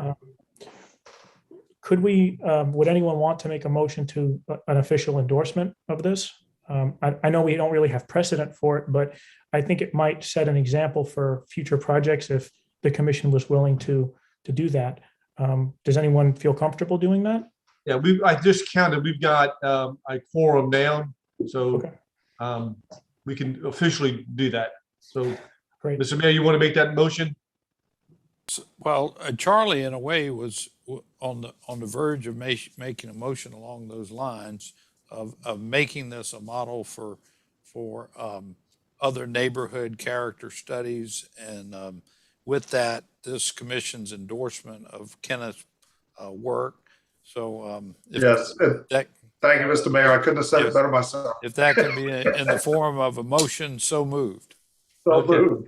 Would anyone want to make a motion to an official endorsement of this? I know we don't really have precedent for it, but I think it might set an example for future projects if the commission was willing to do that. Does anyone feel comfortable doing that? Yeah, I just counted, we've got a quorum now, so Okay. we can officially do that. So, Great. Mr. Mayor, you want to make that motion? Well, Charlie, in a way, was on the verge of making a motion along those lines of making this a model for other neighborhood character studies, and with that, this commission's endorsement of Kenneth's work. So, Yes. Thank you, Mr. Mayor. I couldn't have said it better myself. if that can be in the form of a motion, so moved. So Okay. moved.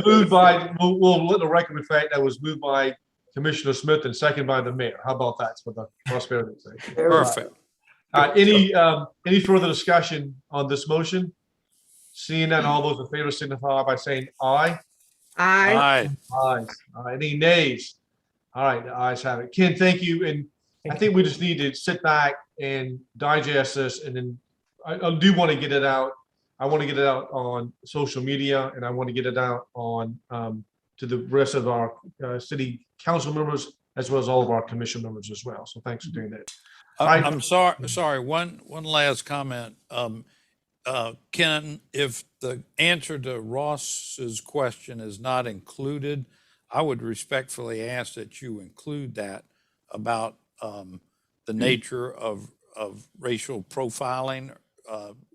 Moved by, we'll let the record reflect that was moved by Commissioner Smith and second by the mayor. How about that for the prosperity sake? Perfect. Any further discussion on this motion? Seeing none, all those in favor signify by saying aye. I, Aye. Ayes. Any nays? All right, the ayes have it. Ken, thank you. And I think we just need to sit back and digest this, and then I do want to get it out. I want to get it out on social media, and I want to get it out on to the rest of our city council members, as well as all of our commission members as well. So thanks for doing that. I'm sorry. One last comment. Ken, if the answer to Ross's question is not included, I would respectfully ask that you include that about the nature of racial profiling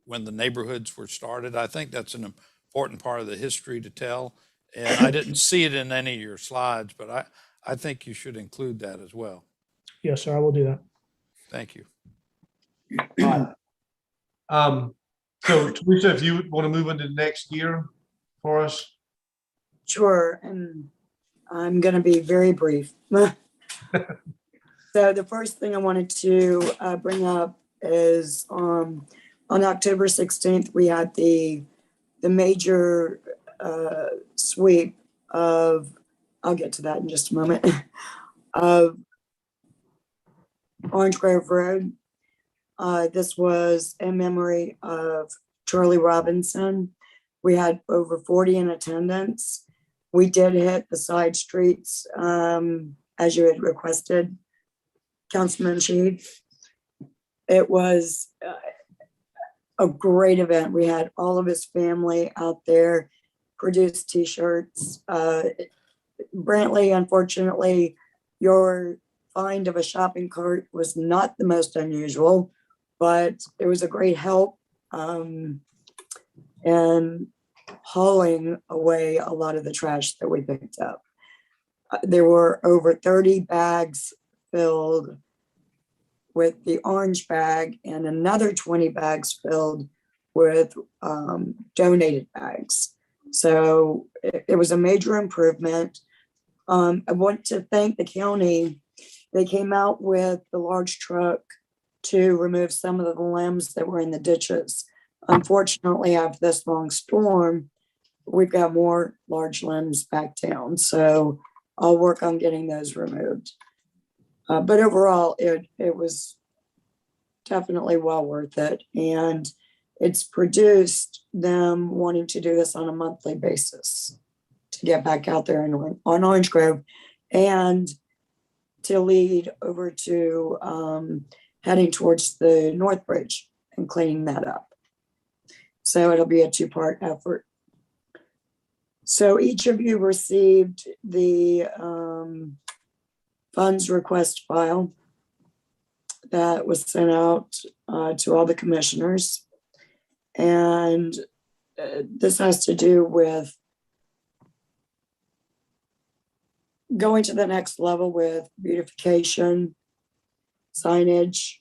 when the neighborhoods were started. I think that's an important part of the history to tell. And I didn't see it in any of your slides, but I think you should include that as well. Yes, sir. I will do that. Thank you. So Teresa, if you want to move into the next year for us. Sure, and I'm going to be very brief. So the first thing I wanted to bring up is on October 16th, we had the major sweep of, I'll get to that in just a moment, of Orange Grove Road. This was in memory of Charlie Robinson. We had over 40 in attendance. We did hit the side streets as you had requested, Councilman Sheed. It was a great event. We had all of his family out there, produced t-shirts. Brantley, unfortunately, your find of a shopping cart was not the most unusual, but it was a great help in hauling away a lot of the trash that we picked up. There were over 30 bags filled with the orange bag and another 20 bags filled with donated bags. So it was a major improvement. I want to thank the county. They came out with the large truck to remove some of the limbs that were in the ditches. Unfortunately, after this long storm, we've got more large limbs back down. So I'll work on getting those removed. But overall, it was definitely well worth it. And it's produced them wanting to do this on a monthly basis to get back out there on Orange Grove and to lead over to heading towards the North Bridge and cleaning that up. So it'll be a two-part effort. So each of you received the funds request file that was sent out to all the commissioners. And this has to do with going to the next level with beautification, signage,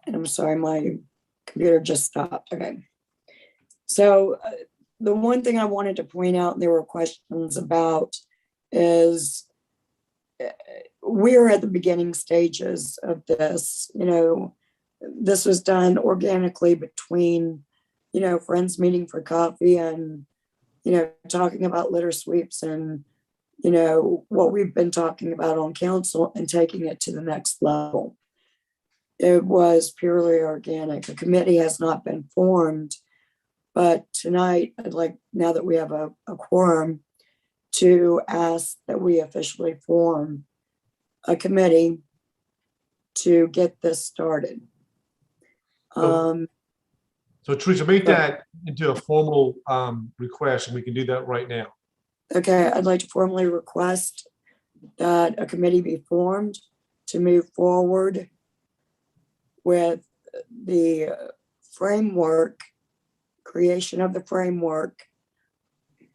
and I'm sorry, my computer just stopped. Okay. So the one thing I wanted to point out, and there were questions about, is we're at the beginning stages of this. You know, this was done organically between, you know, friends meeting for coffee and, you know, talking about litter sweeps and, you know, what we've been talking about on council and taking it to the next level. It was purely organic. A committee has not been formed, but tonight I'd like, now that we have a quorum, to ask that we officially form a committee to get this started. So Teresa, make that into a formal request, and we can do that right now. Okay, I'd like to formally request that a committee be formed to move forward with the framework, creation of the framework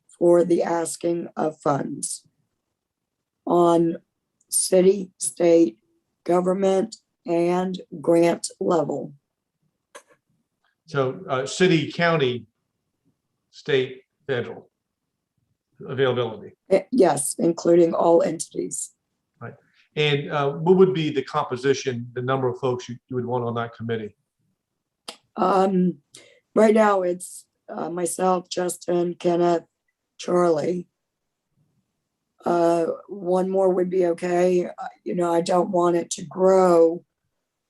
for the asking of funds on city, state, government, and grant level. So city, county, state, federal availability. Yes, including all entities. And what would be the composition, the number of folks you would want on that committee? Right now it's myself, Justin, Kenneth, Charlie. One more would be okay. You know, I don't want it to grow.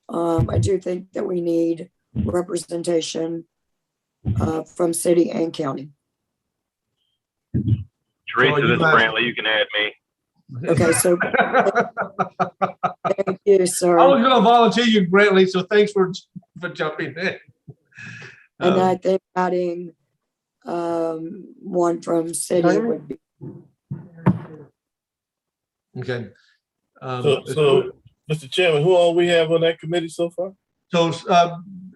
I do think that we need representation from city and county. Teresa, this is Brantley. You can add me. Okay, so thank you, sir. I was going to volunteer you, Brantley, so thanks for jumping in. And I think adding one from city would be. Okay. So, Mr. Chairman, who all we have on that committee so far? So,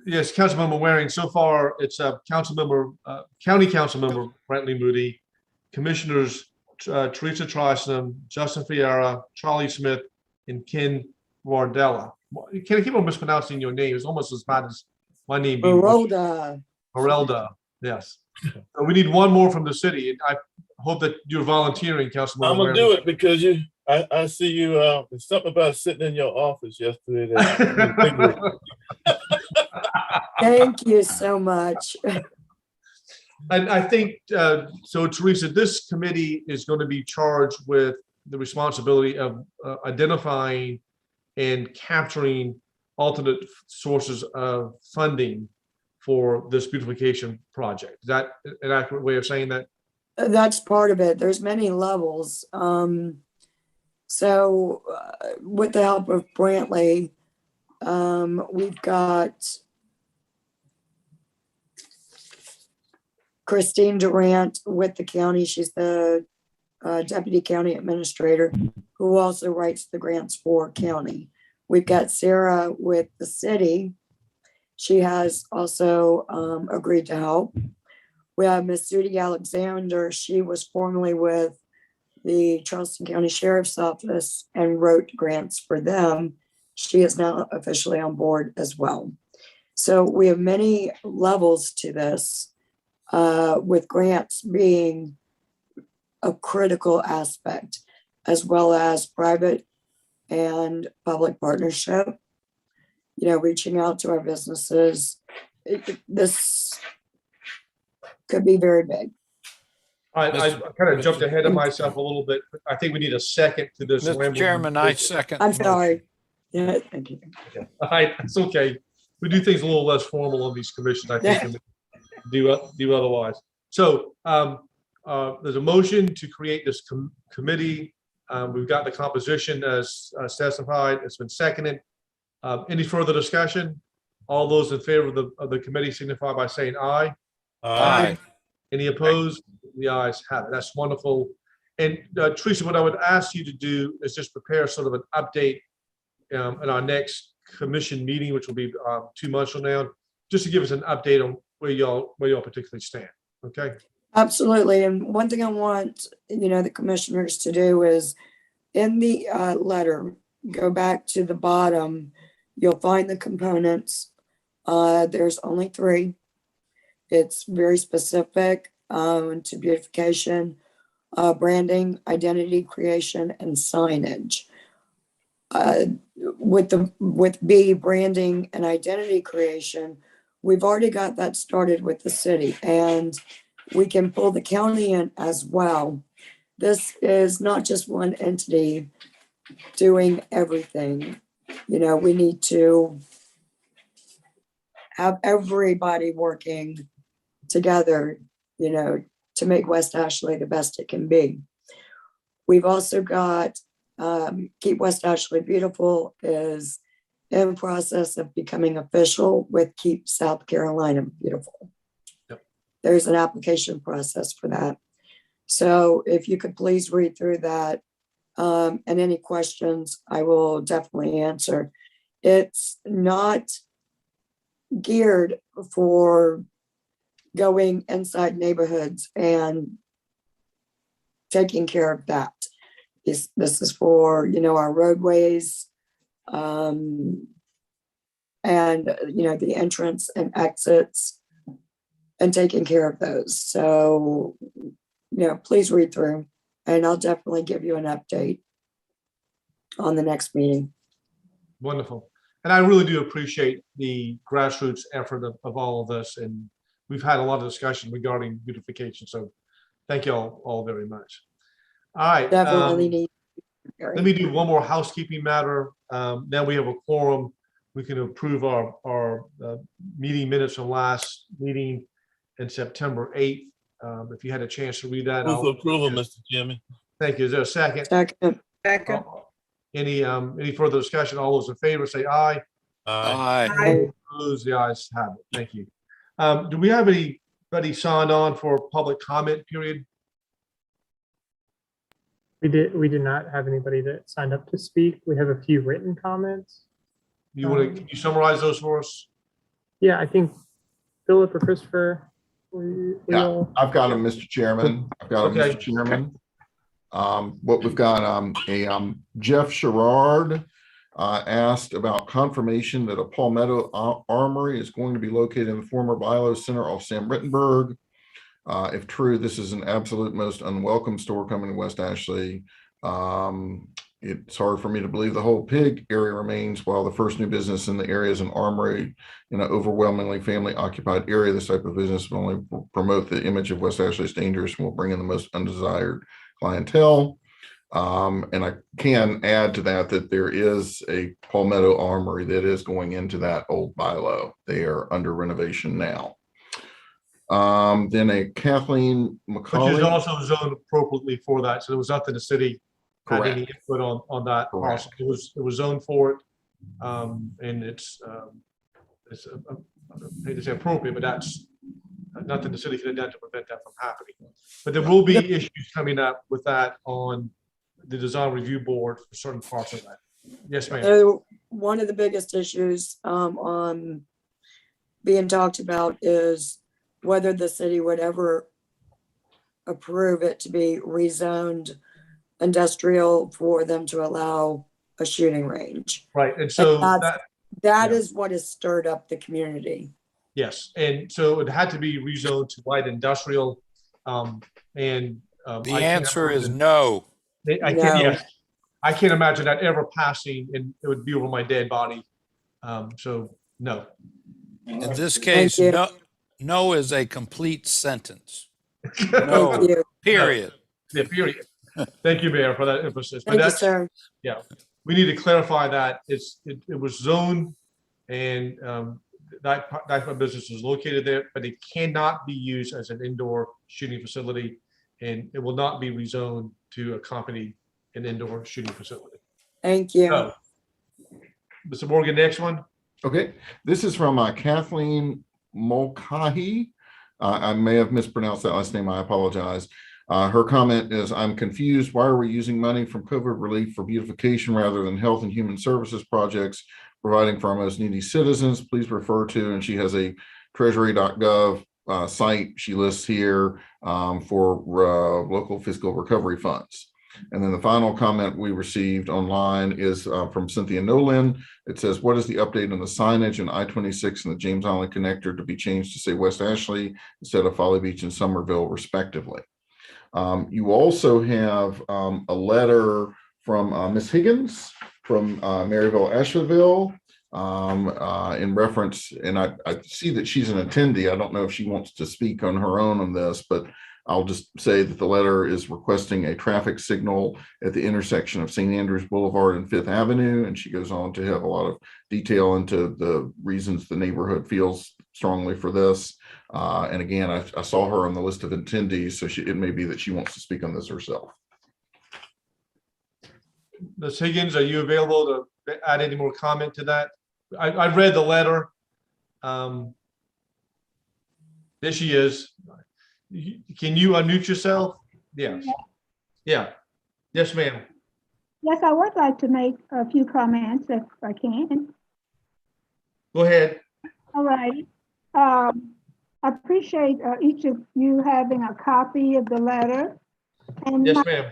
yes, Councilmember Waring, so far it's County Council Member Brantley Moody, Commissioners Teresa Tristram, Justin Fiera, Charlie Smith, and Ken Wardella. Can I keep on mispronouncing your name? It's almost as bad as my name. Merelda, yes. So we need one more from the city. And I hope that you're volunteering, Councilmember. I'm gonna do it because I see you. There's something about sitting in your office yesterday. Thank you so much. And I think, so Teresa, this committee is going to be charged with the responsibility of identifying and capturing alternate sources of funding for this beautification project. Is that an accurate way of saying that? That's part of it. There's many levels. So with the help of Brantley, we've got Christine Durant with the county. She's the deputy county administrator who also writes the grants for county. We've got Sarah with the city. She has also agreed to help. We have Miss Judy Alexander. She was formerly with the Charleston County Sheriff's Office and wrote grants for them. She is now officially on board as well. So we have many levels to this, with grants being a critical aspect, as well as private and public partnership, you know, reaching out to our businesses. This could be very big. I kind of jumped ahead of myself a little bit. I think we need a second to this. Mr. Chairman, I second. I'm sorry. Yeah, thank you. All right, it's okay. We do things a little less formal on these commissions, I think, than we do otherwise. So there's a motion to create this committee. We've got the composition as specified. It's been seconded. Any further discussion? All those in favor of the committee signify by saying aye. Aye. Any opposed? The ayes have it. That's wonderful. And Teresa, what I would ask you to do is just prepare sort of an update in our next commission meeting, which will be 2 months from now, just to give us an update on where y'all particularly stand. Okay. Absolutely. And one thing I want, you know, the commissioners to do is in the letter, go back to the bottom, you'll find the components. There's only 3. It's very specific to beautification, branding, identity creation, and signage. With B, branding and identity creation, we've already got that started with the city, and we can pull the county in as well. this is not just one entity doing everything. You know, we need to have everybody working together, you know, to make West Ashley the best it can be. We've also got Keep West Ashley Beautiful is in process of becoming official with Keep South Carolina Beautiful. Yep. There's an application process for that. So if you could please read through that, and any questions, I will definitely answer. It's not geared for going inside neighborhoods and taking care of that. This is for, you know, our roadways, and, you know, the entrance and exits and taking care of those. So, you know, please read through and I'll definitely give you an update on the next meeting. Wonderful. And I really do appreciate the grassroots effort of all of this. And we've had a lot of discussion regarding beautification. So thank you all very much. All right. Definitely need. Let me do one more housekeeping matter. Now we have a quorum. We can approve our meeting minutes from last meeting in September 8th. If you had a chance to read that. Move for approval, Mr. Chairman. Thank you. Is there a second? Second. Second. Any further discussion? All those in favor say aye. Aye. Aye. Opposed, the ayes have it. Thank you. Do we have anybody signed on for public comment period? We did not have anybody that signed up to speak. We have a few written comments. You want to, can you summarize those for us? Yeah, I think Philip or Christopher. Yeah, I've got them, Mr. Chairman. I've got them, Okay. Mr. Chairman. What we've got, Jeff Sherrard asked about confirmation that a Palmetto Armory is going to be located in the former Bilo Center off Sam Rittenberg. If true, this is an absolute most unwelcome store coming to West Ashley. It's hard for me to believe the whole pig area remains while the first new business in the area is an armory in an overwhelmingly family occupied area. This type of business will only promote the image of West Ashley as dangerous and will bring in the most undesired clientele. And I can add to that there is a Palmetto Armory that is going into that old Bilo. They are under renovation now. Then a Kathleen McCauley. Which is also zoned appropriately for that. So there was nothing the city had any input on that. Correct. It was zoned for it. And it's I hate to say appropriate, but that's nothing the city could have done to prevent that from happening. But there will be issues coming up with that on the design review board for certain parts of that. Yes, ma'am. So one of the biggest issues on being talked about is whether the city would ever approve it to be rezoned industrial for them to allow a shooting range. Right. And so that is what has stirred up the community. yes. And so it had to be rezoned to light industrial. The answer is no. I can't, yes. I can't imagine that ever passing and it would be over my dead body. So no. In this case, no is a complete sentence. No, thank you. Period. Yeah, period. Thank you, Mayor, for that emphasis. Thank you, sir. Yeah, we need to clarify that it was zoned and that type of business is located there, but it cannot be used as an indoor shooting facility, and it will not be rezoned to accompany an indoor shooting facility. Thank you. So, Mr. Morgan, next one. Okay, this is from Kathleen Mulcahy. I may have mispronounced that last name. I apologize. Her comment is, I'm confused. Why are we using money from COVID relief for beautification rather than health and human services projects, providing for our most needy citizens? Please refer to, and she has a treasury.gov site she lists here for local fiscal recovery funds. And then the final comment we received online is from Cynthia Nolan. It says, what is the update on the signage in I-26 and the James Island connector to be changed to say West Ashley instead of Folly Beach and Somerville, respectively? You also have a letter from Ms. Higgins from Maryville, Asheville, in reference, and I see that she's an attendee. I don't know if she wants to speak on her own on this, but I'll just say that the letter is requesting a traffic signal at the intersection of St. Andrews Boulevard and Fifth Avenue. And she goes on to have a lot of detail into the reasons the neighborhood feels strongly for this. And again, I saw her on the list of attendees, so it may be that she wants to speak on this herself. Ms. Higgins, are you available to add any more comment to that? I read the letter. There she is. Can you unmute yourself? Yes. Yeah. Yes, ma'am. Yes, I would like to make a few comments if I can. Go ahead. All right. I appreciate each of you having a copy of the letter. And Yes, ma'am.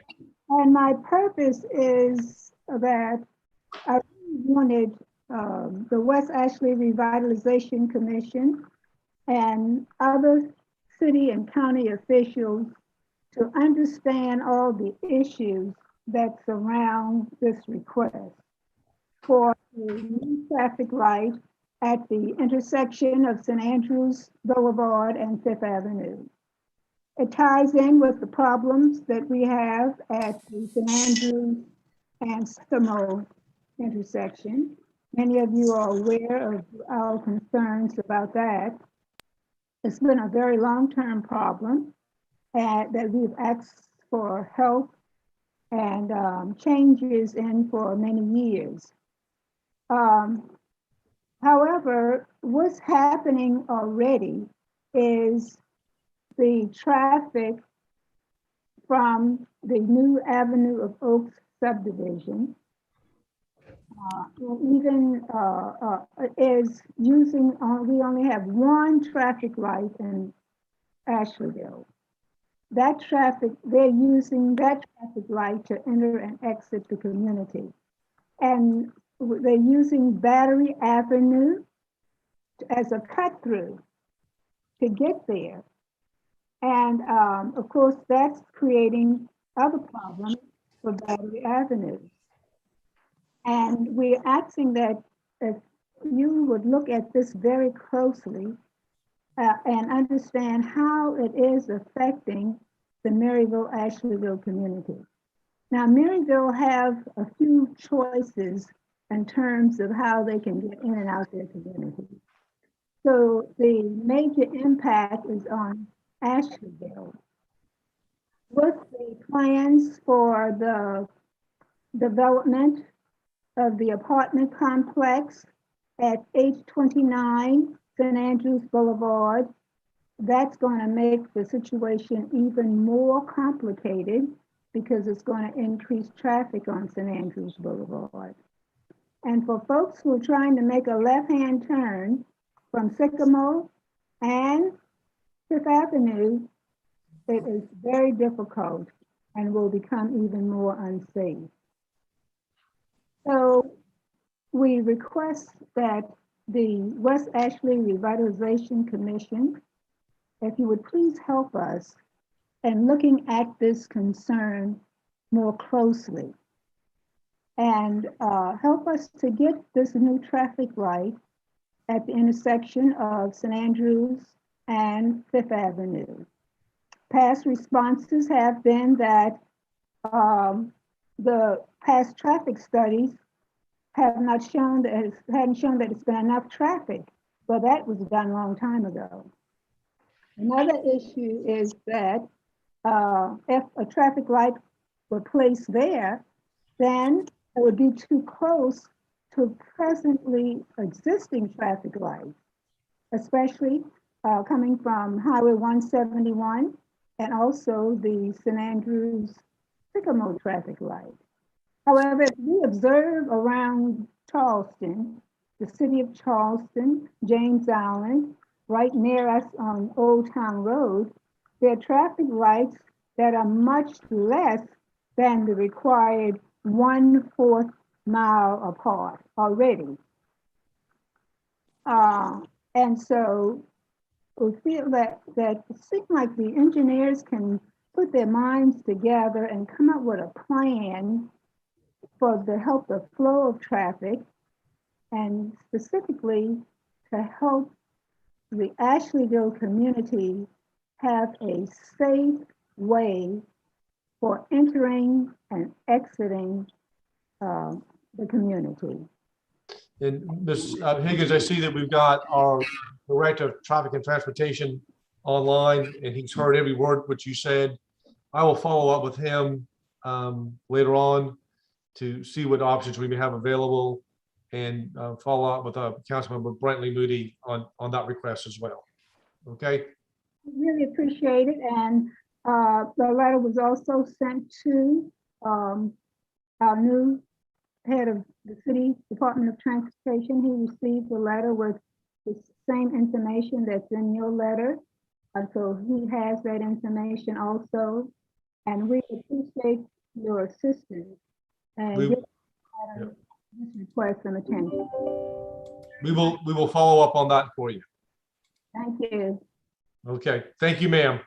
And my purpose is that I wanted the West Ashley Revitalization Commission and other city and county officials to understand all the issues that surround this request for a new traffic light at the intersection of St. Andrews Boulevard and Fifth Avenue. It ties in with the problems that we have at the St. Andrews and Sycamore intersection. Many of you are aware of our concerns about that. It's been a very long-term problem that we've asked for help and changes in for many years. However, what's happening already is the traffic from the new Avenue of Oaks subdivision is using, we only have one traffic light in Ashleyville. That traffic, they're using that traffic light to enter and exit the community. And they're using Battery Avenue as a cut through to get there. And of course, that's creating other problems for Battery Avenue. And we're asking that if you would look at this very closely and understand how it is affecting the Maryville-Ashleyville community. Now, Maryville have a few choices in terms of how they can get in and out their community. So the major impact is on Ashleyville. With the plans for the development of the apartment complex at 829 St. Andrews Boulevard, that's going to make the situation even more complicated because it's going to increase traffic on St. Andrews Boulevard. And for folks who are trying to make a left-hand turn from Sycamore and Fifth Avenue, it is very difficult and will become even more unsafe. So we request that the West Ashley Revitalization Commission, if you would please help us in looking at this concern more closely and help us to get this new traffic light at the intersection of St. Andrews and Fifth Avenue. Past responses have been that the past traffic studies hadn't shown that it's been enough traffic. Well, that was done a long time ago. Another issue is that if a traffic light were placed there, then it would be too close to presently existing traffic lights, especially coming from Highway 171 and also the St. Andrews Sycamore traffic light. However, if we observe around Charleston, the city of Charleston, James Island, right near us on Old Town Road, there are traffic lights that are much less than the required 1/4 mile apart already. And so we feel that it seems like the engineers can put their minds together and come up with a plan for the help the flow of traffic and specifically to help the Ashleyville community have a safe way for entering and exiting the community. And Ms. Higgins, I see that we've got our Director of Traffic and Transportation online, and he's heard every word which you said. I will follow up with him later on to see what options we may have available, and follow up with Councilmember Brantley Moody on that request as well. Okay. Really appreciate it. And the letter was also sent to our new head of the City Department of Transportation. He received the letter with the same information that's in your letter. And so he has that information also. And we appreciate your assistance and We- this request and attention. We will follow up on that for you. Thank you. Okay, thank you, ma'am.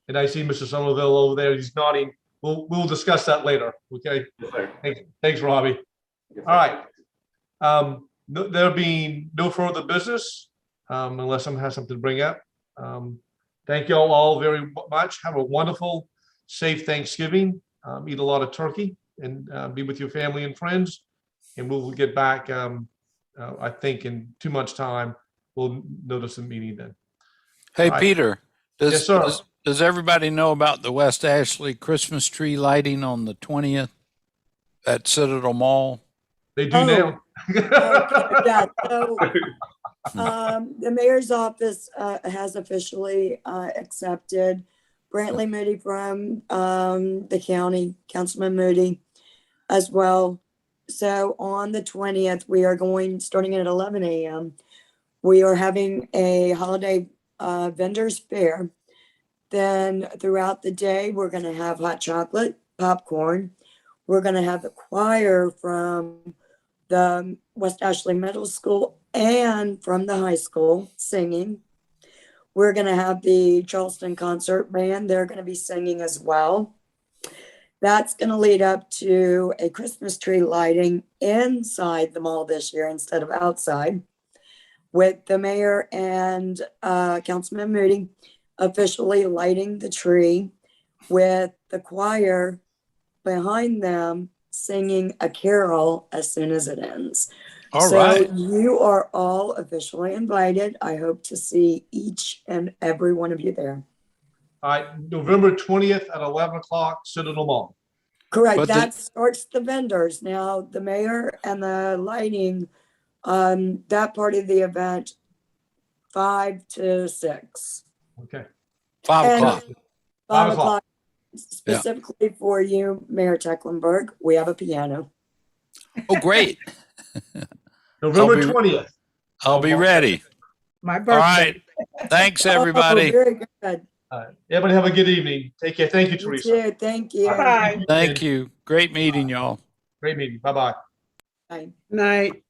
And I see Mr. Somerville over there. He's nodding. We'll discuss that later. Okay. Thanks, Robbie. All right. There being no further business, unless someone has something to bring up. Thank you all very much. Have a wonderful, safe Thanksgiving. Eat a lot of turkey and be with your family and friends. And we'll get back, I think, in 2 months' time. We'll notice a meeting then. Hey, All right. Peter, Yes, sir. does everybody know about the West Ashley Christmas tree lighting on the 20th at Citadel Mall? They do now. Yeah, so the mayor's office has officially accepted Brantley Moody from the county, Councilman Moody as well. So on the 20th, we are starting at 11 a.m. We are having a holiday vendors fair. Then throughout the day, we're going to have hot chocolate, popcorn. We're going to have the choir from the West Ashley Middle School and from the high school singing. We're going to have the Charleston concert band. They're going to be singing as well. That's going to lead up to a Christmas tree lighting inside the mall this year instead of outside, with the mayor and Councilman Moody officially lighting the tree, with the choir behind them singing a carol as soon as it ends. All right. So you are all officially invited. I hope to see each and every one of you there. All right, November 20th at 11 o'clock, Citadel Mall. Correct. But That starts the vendors. Now, the mayor and the lighting, that part of the event, 5 to 6. Okay. 5 And o'clock. 5 o'clock. Specifically for you, Mayor Tecklenburg, we have a piano. Oh, great. November I'll be- 20th. I'll be ready. My All birthday. right. Thanks, everybody. Oh, very good. Everybody have a good evening. Take care. Thank you, You Teresa. too. Thank you. Bye. Thank you. Great meeting, y'all. Great meeting. Bye-bye. Bye. Night.